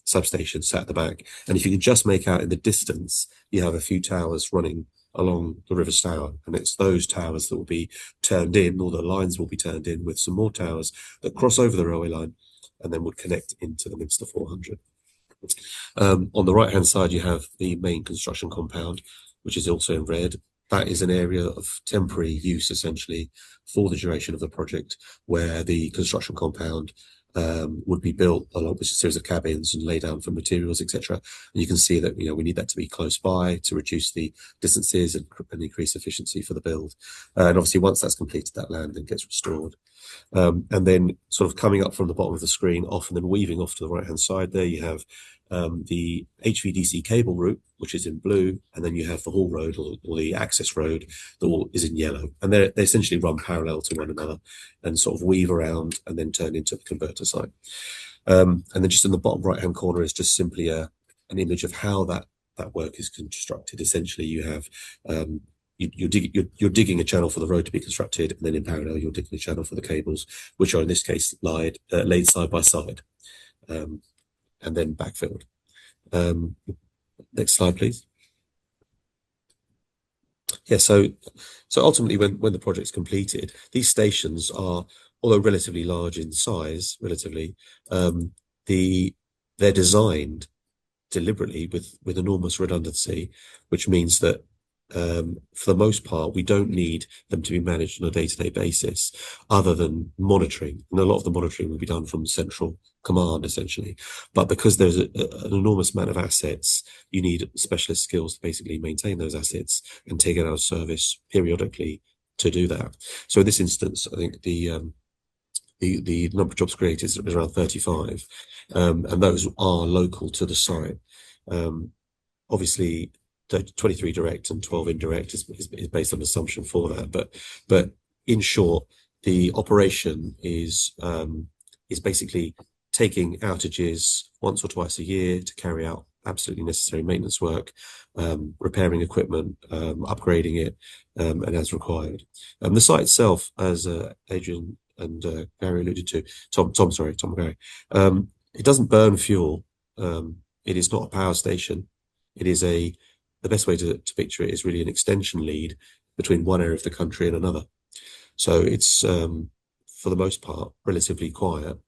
substation sat at the back. And if you can just make out in the distance, you have a few towers running along the River Stour, and it's those towers that will be turned in, or the lines will be turned in with some more towers that cross over the railway line and then would connect into the Minster 400. On the right-hand side, you have the main construction compound, which is also in red. That is an area of temporary use, essentially, for the duration of the project, where the construction compound would be built along with a series of cabins and lay down for materials, etc. And you can see that we need that to be close by to reduce the distances and increase efficiency for the build. And obviously, once that's completed, that land then gets restored. And then sort of coming up from the bottom of the screen off and then weaving off to the right-hand side there, you have the HVDC cable route, which is in blue, and then you have the haul road, or the access road, that is in yellow. And they essentially run parallel to one another and sort of weave around and then turn into the converter site. And then just in the bottom right-hand corner is just simply an image of how that work is constructed. Essentially, you have you're digging a channel for the road to be constructed, and then in parallel you're digging a channel for the cables, which are in this case laid side by side, and then backfilled. Next slide, please. Yeah, so ultimately, when the project's completed, these stations are, although relatively large in size, they're designed deliberately with enormous redundancy, which means that for the most part, we don't need them to be managed on a day-to-day basis, other than monitoring. And a lot of the monitoring will be done from central command, essentially. But because there's an enormous amount of assets, you need specialist skills to basically maintain those assets and take it out of service periodically to do that. So in this instance, I think the number of jobs created is around 35, and those are local to the site. Obviously, 23 direct and 12 indirect is based on assumption for that, but in short, the operation is basically taking outages once or twice a year to carry out absolutely necessary maintenance work, repairing equipment, upgrading it, and as required. The site itself, as Adrian and Gary alluded to, Tom and Gary, it doesn't burn fuel. It is not a power station. It is the best way to picture it is really an extension lead between one area of the country and another. So it's for the most part relatively quiet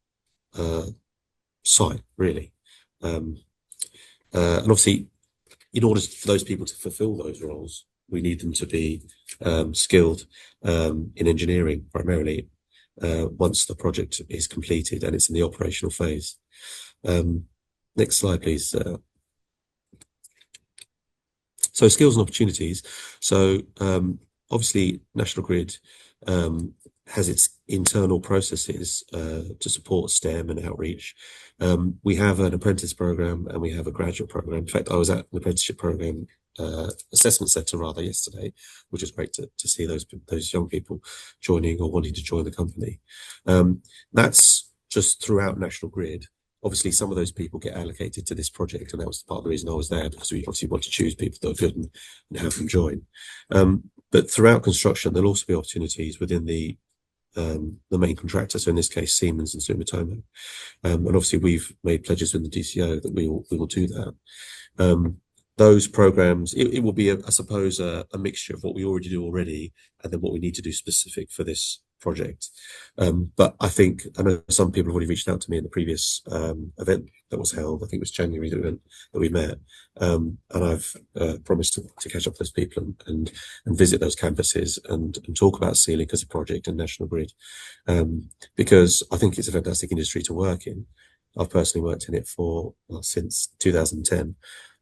site, really. And obviously, in order for those people to fulfill those roles, we need them to be skilled in engineering primarily once the project is completed and it's in the operational phase. Next slide, please. So skills and opportunities. So obviously, National Grid has its internal processes to support STEM and outreach. We have an apprentice program and we have a graduate program. In fact, I was at an apprenticeship program assessment centre rather yesterday, which was great to see those young people joining or wanting to join the company. That's just throughout National Grid. Obviously, some of those people get allocated to this project, and that was part of the reason I was there, because we obviously want to choose people that are good and have them join. But throughout construction, there'll also be opportunities within the main contractor, so in this case, Siemens and Sumitomo. And obviously, we've made pledges with the DCO that we will do that. Those programs, it will be, I suppose, a mixture of what we already do and then what we need to do specific for this project. But I know some people have already reached out to me in the previous event that was held. I think it was January that we met. And I've promised to catch up with those people and visit those campuses and talk about Sealink as a project and National Grid, because I think it's a fantastic industry to work in. I've personally worked in it since 2010.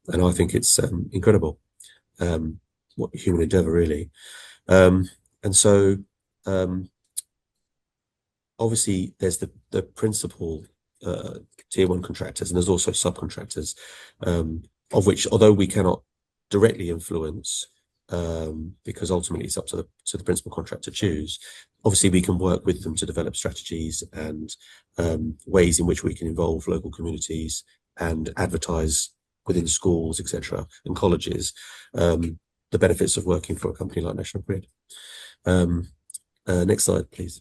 And I think it's incredible, what human endeavour really. And so obviously there's the principal tier one contractors, and there's also subcontractors, of which, although we cannot directly influence, because ultimately it's up to the principal contractor to choose, obviously we can work with them to develop strategies and ways in which we can involve local communities and advertise within schools, etc., and colleges, the benefits of working for a company like National Grid. Next slide, please.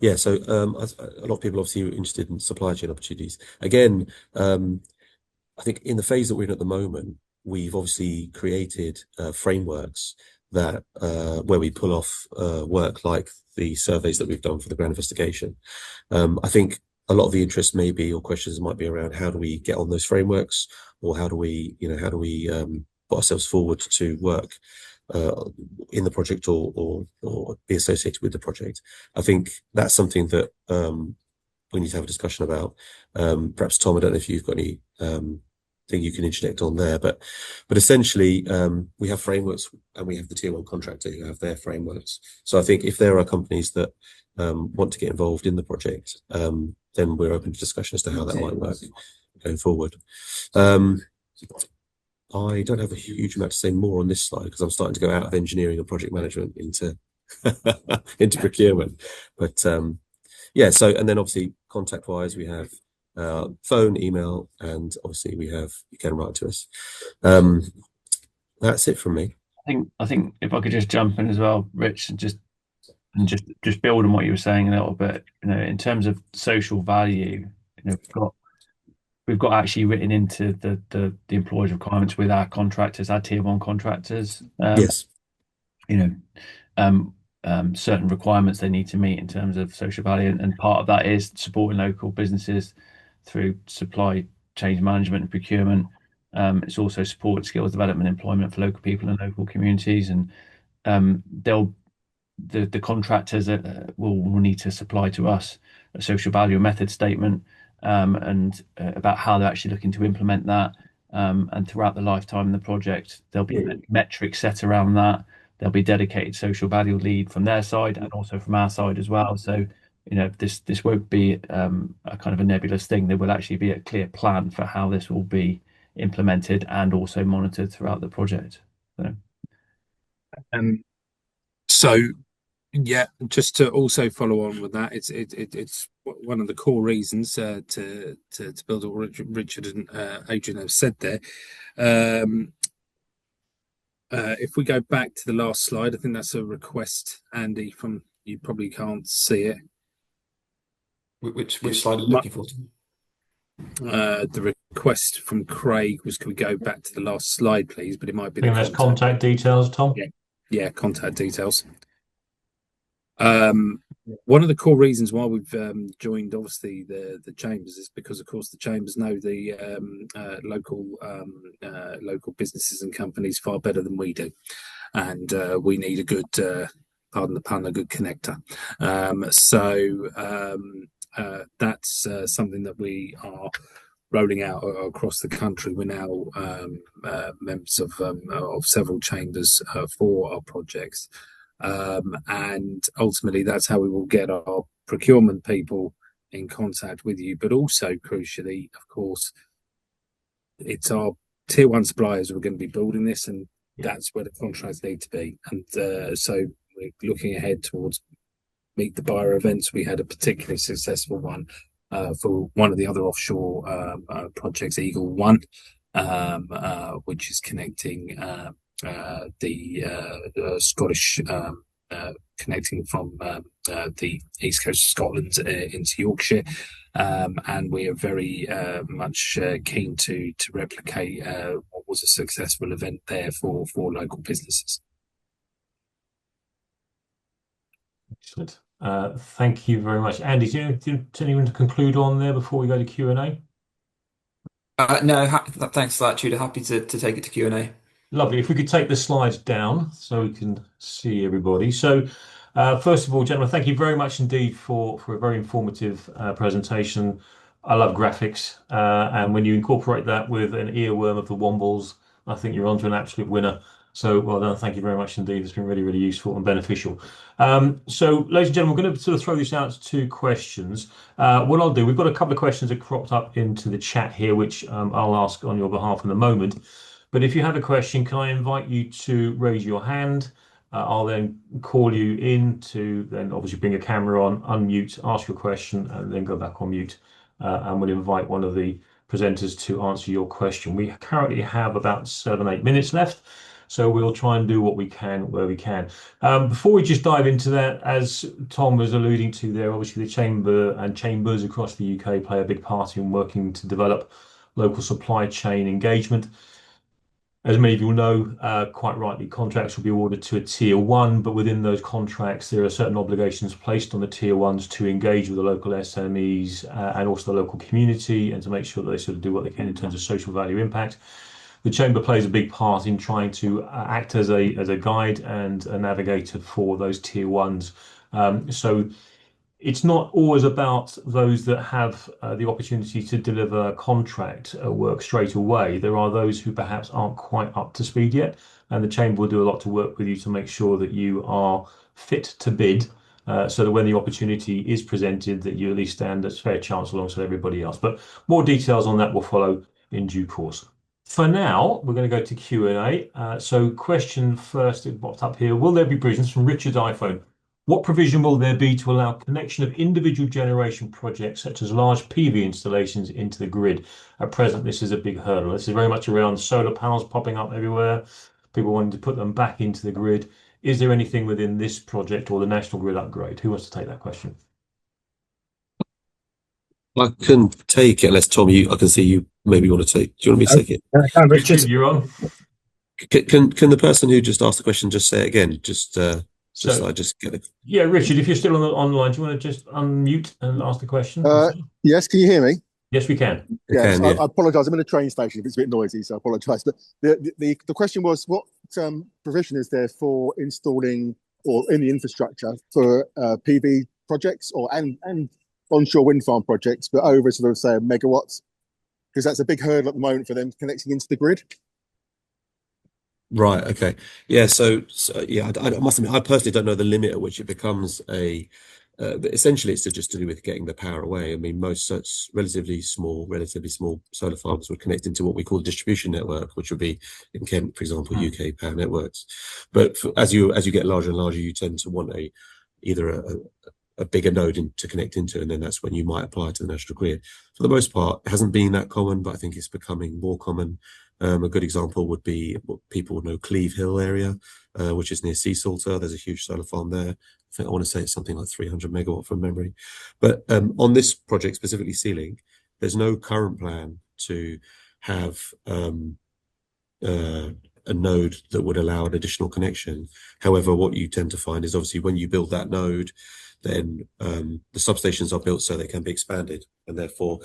Yeah, so a lot of people obviously are interested in supply chain opportunities. Again, I think in the phase that we're in at the moment, we've obviously created frameworks that where we pull off work like the surveys that we've done for the ground investigation. I think a lot of the interest or questions might be around how do we get on those frameworks, or how do we put ourselves forward to work in the project or be associated with the project. I think that's something that we need to have a discussion about. Perhaps Tom, I don't know if you've got any thing you can interject on there, but essentially we have frameworks and we have the tier one contractor who have their frameworks. So I think if there are companies that want to get involved in the project, then we're open to discussion as to how that might work going forward. I don't have a huge amount to say more on this slide because I'm starting to go out of engineering and project management into procurement. But yeah, so, and then obviously contact wise, we have phone, email, and obviously you can write to us. That's it from me. I think if I could just jump in as well, Rich, and just build on what you were saying a little bit, in terms of social value, we've got actually written into the employer's requirements with our contractors, our tier one contractors. Yes. Certain requirements they need to meet in terms of social value, and part of that is supporting local businesses through supply chain management and procurement. It's also support skills development, employment for local people and local communities, and the contractors will need to supply to us a social value method statement, and about how they're actually looking to implement that. And throughout the lifetime of the project, there'll be metrics set around that. There'll be dedicated social value lead from their side and also from our side as well. So, this won't be a kind of a nebulous thing. There will actually be a clear plan for how this will be implemented and also monitored throughout the project. So yeah, just to also follow on with that, it's one of the core reasons to build what Richard and Adrian have said there. If we go back to the last slide, I think that's a request, Andy, from you probably can't see it. Which slide are you looking for? The request from Craig was, can we go back to the last slide, please? But it might be I think that's contact details, Tom. Yeah, contact details. One of the core reasons why we've joined, obviously, the chambers is because, of course, the chambers know the local businesses and companies far better than we do, and we need a good, pardon the pun, a good connector. That's something that we are rolling out across the country. We're now members of several chambers for our projects. And ultimately, that's how we will get our procurement people in contact with you. But also, crucially, of course, it's our tier one suppliers who are going to be building this, and that's where the contracts need to be. And so we're looking ahead towards Meet the Buyer events. We had a particularly successful one for one of the other offshore projects, Eagle One, which is connecting the Scottish, connecting from the east coast of Scotland into Yorkshire, and we are very much keen to replicate what was a successful event there for local businesses. Excellent. Thank you very much, Andy. Do you anything to conclude on there before we go to Q&A? No, thanks for that, Tudor. Happy to take it to Q&A. Lovely. If we could take the slides down so we can see everybody. So, first of all, gentlemen, thank you very much indeed for a very informative presentation. I love graphics, and when you incorporate that with an earworm of the Wombles, I think you're onto an absolute winner. So well done. Thank you very much indeed. It's been really, really useful and beneficial. So, ladies and gentlemen, we're going to sort of throw this out to two questions. What I'll do, we've got a couple of questions that cropped up into the chat here, which I'll ask on your behalf in a moment. But if you have a question, can I invite you to raise your hand? I'll then call you in to then obviously bring your camera on, unmute, ask your question, and then go back on mute. And we'll invite one of the presenters to answer your question. We currently have about 7-8 minutes left, so we'll try and do what we can where we can. Before we just dive into that, as Tom was alluding to there, obviously the Chamber and chambers across the UK play a big part in working to develop local supply chain engagement. As many of you will know, quite rightly, contracts will be awarded to a tier one, but within those contracts, there are certain obligations placed on the tier ones to engage with the local SMEs and also the local community, and to make sure that they sort of do what they can in terms of social value impact. The Chamber plays a big part in trying to act as a guide and a navigator for those tier ones. So it's not always about those that have the opportunity to deliver contract work straight away. There are those who perhaps aren't quite up to speed yet, and the Chamber will do a lot to work with you to make sure that you are fit to bid, so that when the opportunity is presented, that you at least stand a fair chance alongside everybody else. But more details on that will follow in due course. For now, we're going to go to Q&A. So question first, it popped up here. Will there be provisions from Richard's iPhone? What provision will there be to allow connection of individual generation projects, such as large PV installations, into the grid? At present, this is a big hurdle. This is very much around solar panels popping up everywhere, people wanting to put them back into the grid. Is there anything within this project or the national grid upgrade? Who wants to take that question? I can take it, unless Tom, I can see you maybe want to take. Do you want me to take it? Richard, you're on. Can the person who just asked the question just say it again? Just I just get it. Yeah, Richard, if you're still on the line, do you want to just unmute and ask the question? Yes, can you hear me? Yes, we can. Yes, I apologise. I'm in a train station if it's a bit noisy, so I apologise. But the question was, what provision is there for installing or in the infrastructure for PV projects and onshore wind farm projects, but over sort of say a megawatt? Because that's a big hurdle at the moment for them connecting into the grid. Right. Okay. Yeah. So yeah, I must admit, I personally don't know the limit at which it becomes but essentially it's just to do with getting the power away. I mean, most such relatively small solar farms would connect into what we call the distribution network, which would be in Kent, for example, UK Power Networks. But as you get larger and larger, you tend to want either a bigger node to connect into, and then that's when you might apply to the national grid. For the most part, it hasn't been that common, but I think it's becoming more common. A good example would be what people would know, Cleve Hill area, which is near Sea Salter. There's a huge solar farm there. I think I want to say it's something like 300 megawatt from memory. But on this project, specifically Sealink, there's no current plan to have a node that would allow an additional connection. However, what you tend to find is obviously when you build that node, then the substations are built so they can be expanded, and therefore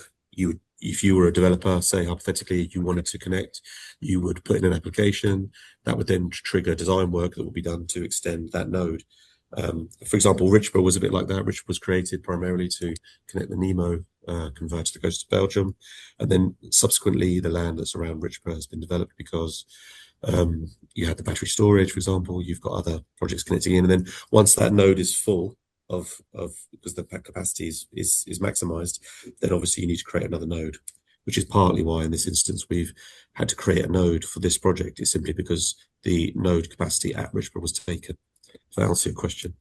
if you were a developer, say hypothetically you wanted to connect, you would put in an application that would then trigger design work that will be done to extend that node. For example, Richborough was a bit like that. Richborough was created primarily to connect the Nemo converter that goes to Belgium, and then subsequently the land that's around Richborough has been developed because you had the battery storage, for example. You've got other projects connecting in, and then once that node is full of because the capacity is maximized, then obviously you need to create another node, which is partly why in this instance we've had to create a node for this project. It's simply because the node capacity at Richborough was taken. If that answers your question.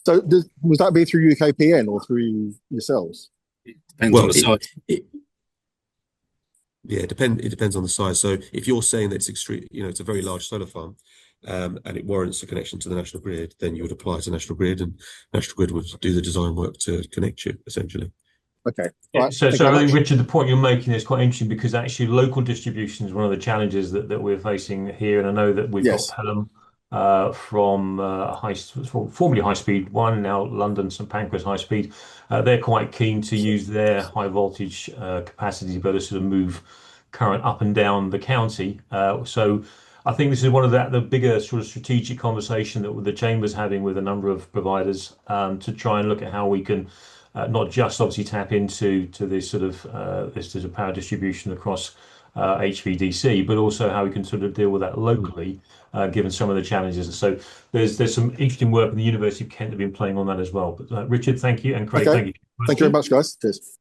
So was that be through UKPN or through yourselves? Depends on the size. Yeah, it depends on the size. So if you're saying that it's extreme, it's a very large solar farm, and it warrants a connection to the national grid, then you would apply to national grid, and national grid would do the design work to connect you, essentially. Okay. Yeah, Right. so I think, Richard, the point you're making is quite interesting because actually local distribution is one of the challenges that we're facing here, and I know that we've got Pelham from formerly High Speed 1, now London St Pancras High Speed. They're quite keen to use their high voltage capacity to be able to sort of move current up and down the county. So I think this is one of the bigger sort of strategic conversation that the Chamber's having with a number of providers to try and look at how we can not just obviously tap into this sort of this sort of power distribution across HVDC, but also how we can sort of deal with that locally, given some of the challenges. So there's some interesting work in the University of Kent that have been playing on that as well. But Richard, thank you, and Craig, thank you. Thank you very much, guys. Cheers.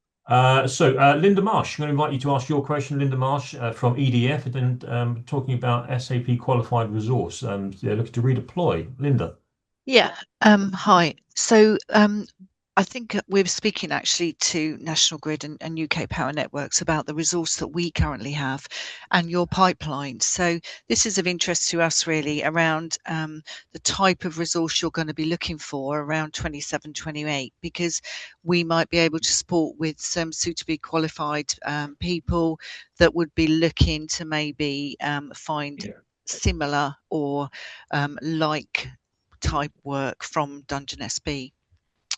So Linda Marsh, I'm going to invite you to ask your question. Linda Marsh from EDF, and talking about SAP qualified resource. They're looking to redeploy. Linda. Yeah. Hi. So I think we're speaking actually to National Grid and UK Power Networks about the resource that we currently have and your pipeline. So this is of interest to us really around the type of resource you're going to be looking for around 27, 28, because we might be able to support with some suitably qualified people that would be looking to maybe find similar or like type work from Dungeon SB.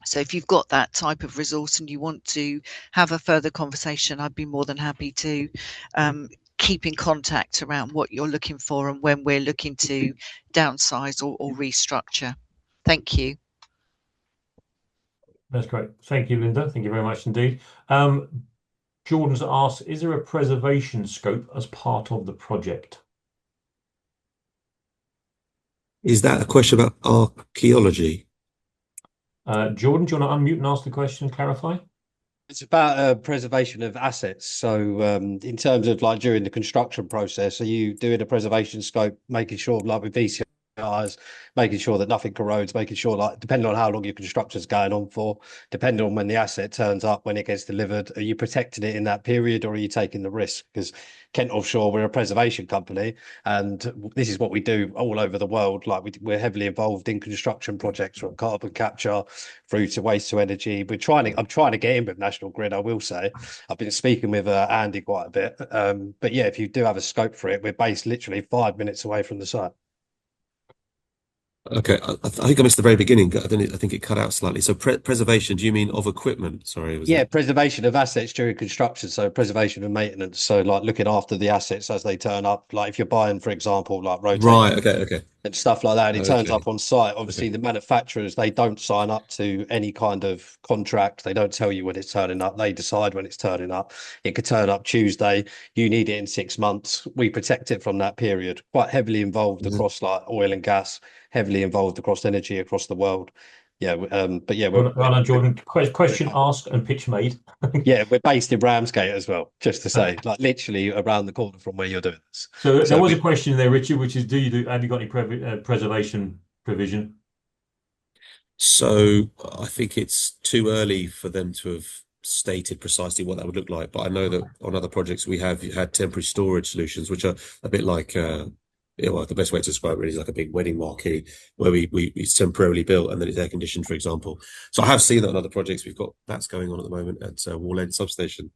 So if you've got that type of resource and you want to have a further conversation, I'd be more than happy to keep in contact around what you're looking for and when we're looking to downsize or restructure. Thank you. That's great. Thank you, Linda. Thank you very much indeed. Jordan's asked, is there a preservation scope as part of the project? Is that a question about archaeology? Jordan, do you want to unmute and ask the question and clarify? It's about preservation of assets. So in terms of like during the construction process, are you doing a preservation scope, making sure like with VCRs, making sure that nothing corrodes, making sure like depending on how long your construction's going on for, depending on when the asset turns up, when it gets delivered, are you protecting it in that period or are you taking the risk? Because Kent Offshore, we're a preservation company, and this is what we do all over the world. Like we're heavily involved in construction projects from carbon capture through to waste to energy. I'm trying to get in with National Grid. I will say, I've been speaking with Andy quite a bit. But yeah, if you do have a scope for it, we're based literally 5 minutes away from the site. Okay, I think I missed the very beginning. I think it cut out slightly. So preservation, do you mean of equipment? Sorry. Preservation of assets during construction. So preservation and maintenance. So like looking after the assets as they turn up. Like if you're buying, for example, like rotating. Right, okay. And stuff like that. And it turns up on site. Obviously, the manufacturers, they don't sign up to any kind of contract. They don't tell you when it's turning up. They decide when it's turning up. It could turn up Tuesday. You need it in 6 months. We protect it from that period. Quite heavily involved across like oil and gas, heavily involved across energy across the world. Yeah, but yeah. Jordan, question asked and pitch made. Yeah, we're based in Ramsgate as well, just to say, like literally around the corner from where you're doing this. So there was a question there, Richard, which is, have you got any preservation provision? So I think it's too early for them to have stated precisely what that would look like. But I know that on other projects we have had temporary storage solutions, which are a bit like the best way to describe it is like a big wedding marquee where it's temporarily built and then it's air conditioned, for example. So I have seen that on other projects. We've got that's going on at the moment at Wall End substation.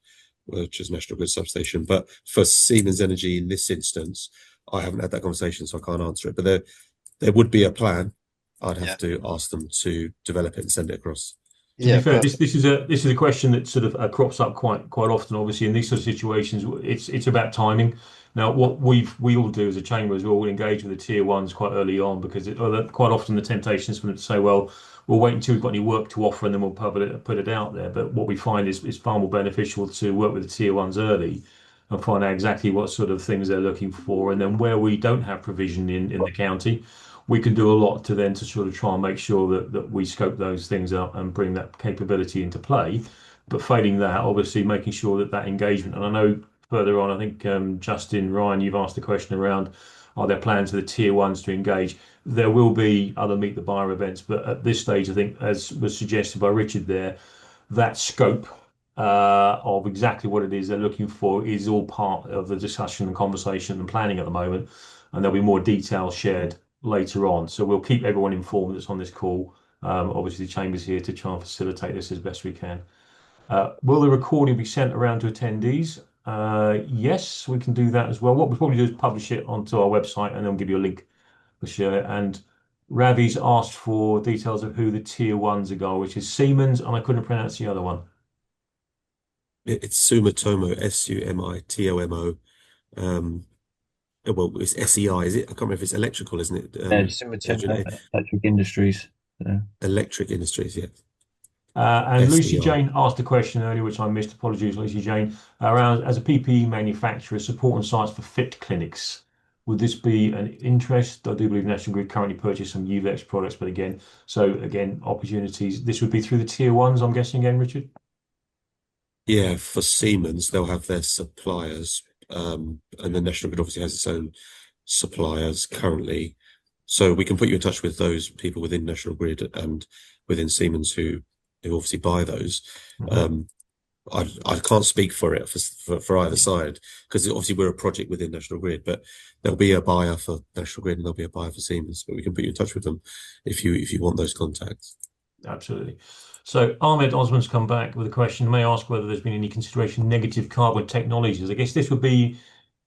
which is National Grid substation. But for Siemens Energy in this instance, I haven't had that conversation, so I can't answer it. But there would be a plan. I'd have to ask them to develop it and send it across. To be fair, this is a question that sort of crops up quite often. Obviously, in these sort of situations, it's about timing. Now, what we all do as a chamber is we all engage with the tier ones quite early on, because quite often the temptation is for them to say, well, we'll wait until we've got any work to offer and then we'll put it out there. But what we find is far more beneficial to work with the tier ones early and find out exactly what sort of things they're looking for, and then where we don't have provision in the county, we can do a lot to sort of try and make sure that we scope those things up and bring that capability into play. But failing that, obviously making sure that engagement, and I know further on, I think Justin, Ryan, you've asked the question around, are there plans for the tier ones to engage? There will be other meet the buyer events, but at this stage, I think, as was suggested by Richard there, that scope of exactly what it is they're looking for is all part of the discussion and conversation and planning at the moment, and there'll be more details shared later on. So we'll keep everyone informed that's on this call. Obviously, the Chamber's here to try and facilitate this as best we can. Will the recording be sent around to attendees? Yes, we can do that as well. What we'll probably do is publish it onto our website and then we'll give you a link for share. And Ravi's asked for details of who the tier ones are, which is Siemens, and I couldn't pronounce the other one. It's Sumitomo, Sumitomo. Well, it's SEI, is it? I can't remember if it's electrical, isn't it? Sumitomo Electric Industries. Electric Industries, yeah. And Lucy SEI. Jane asked a question earlier, which I missed. Apologies, Lucy Jane. Around, as a PPE manufacturer, supporting sites for fit clinics. Would this be an interest? I do believe National Grid currently purchase some UVEX products, but again, opportunities. This would be through the tier ones, I'm guessing again, Richard? Yeah, for Siemens, they'll have their suppliers, and the National Grid obviously has its own suppliers currently. So we can put you in touch with those people within National Grid and within Siemens who obviously buy those. I can't speak for it for either side, because obviously we're a project within National Grid, but there'll be a buyer for National Grid and there'll be a buyer for Siemens. But we can put you in touch with them if you want those contacts. Absolutely. So Ahmed Osman's come back with a question. May I ask whether there's been any consideration of negative carbon technologies? I guess this would be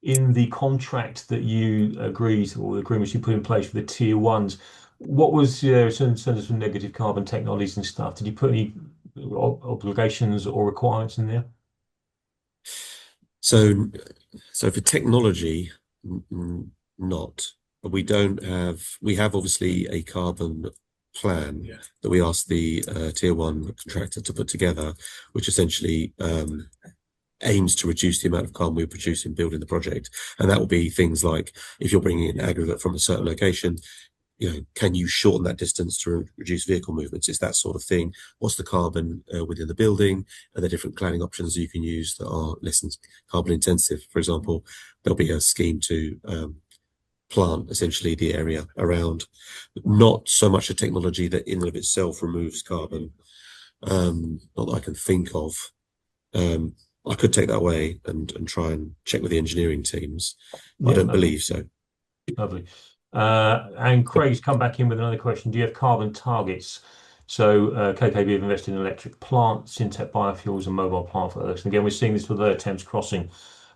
in the contract that you agreed, or the agreements you put in place for the tier ones. What was in terms of negative carbon technologies and stuff? Did you put any obligations or requirements in there? So for technology, not. But we have obviously a carbon plan that we asked the tier one contractor to put together, which essentially aims to reduce the amount of carbon we produce in building the project. And that will be things like, if you're bringing in aggregate from a certain location, can you shorten that distance to reduce vehicle movements? It's that sort of thing. What's the carbon within the building? Are there different cladding options you can use that are less carbon intensive? For example, there'll be a scheme to plant essentially the area around, not so much a technology that in and of itself removes carbon, not that I can think of. I could take that away and try and check with the engineering teams. I don't believe so. Lovely. And Craig's come back in with another question. Do you have carbon targets? So KKB have invested in electric plants, Syntec biofuels and mobile plant for Earth. And again, we're seeing this with the Thames Crossing.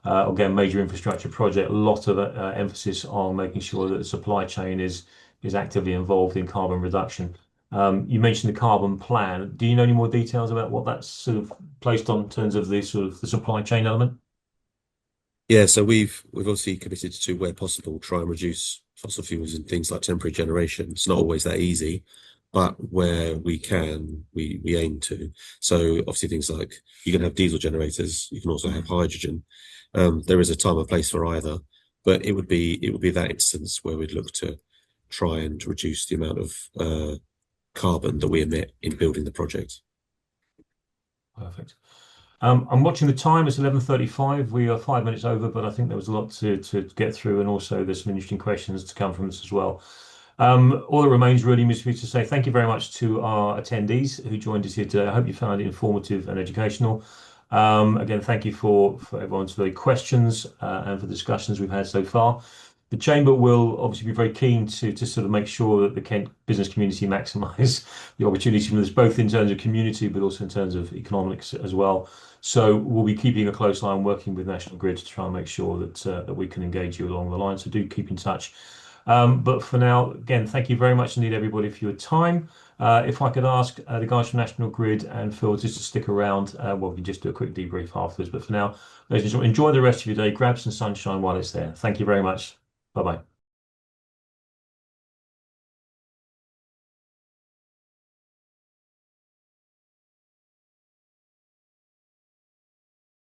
Again, major infrastructure project, a lot of emphasis on making sure that the supply chain is actively involved in carbon reduction. You mentioned the carbon plan. Do you know any more details about what that's sort of placed on in terms of the sort of the supply chain element? Yeah, so we've obviously committed to, where possible, try and reduce fossil fuels and things like temporary generation. It's not always that easy, but where we can, we aim to. So obviously things like, you can have diesel generators, you can also have hydrogen. There is a time and place for either, but it would be that instance where we'd look to try and reduce the amount of carbon that we emit in building the project. Perfect. I'm watching the time. It's 11:35. We are 5 minutes over, but I think there was a lot to get through, and also there's some interesting questions to come from this as well. All that remains really is for me to say thank you very much to our attendees who joined us here today. I hope you found it informative and educational. Again, thank you for everyone's very questions and for the discussions we've had so far. the Chamber will obviously be very keen to sort of make sure that the Kent business community maximise the opportunity from this, both in terms of community, but also in terms of economics as well. So we'll be keeping a close eye on working with National Grid to try and make sure that we can engage you along the line. So do keep in touch. But for now, again, thank you very much indeed, everybody, for your time. If I could ask the guys from National Grid and Phil just to stick around, well, we can just do a quick debrief afterwards. But for now, ladies and gentlemen, enjoy the rest of your day. Grab some sunshine while it's there. Thank you very much. Bye-bye.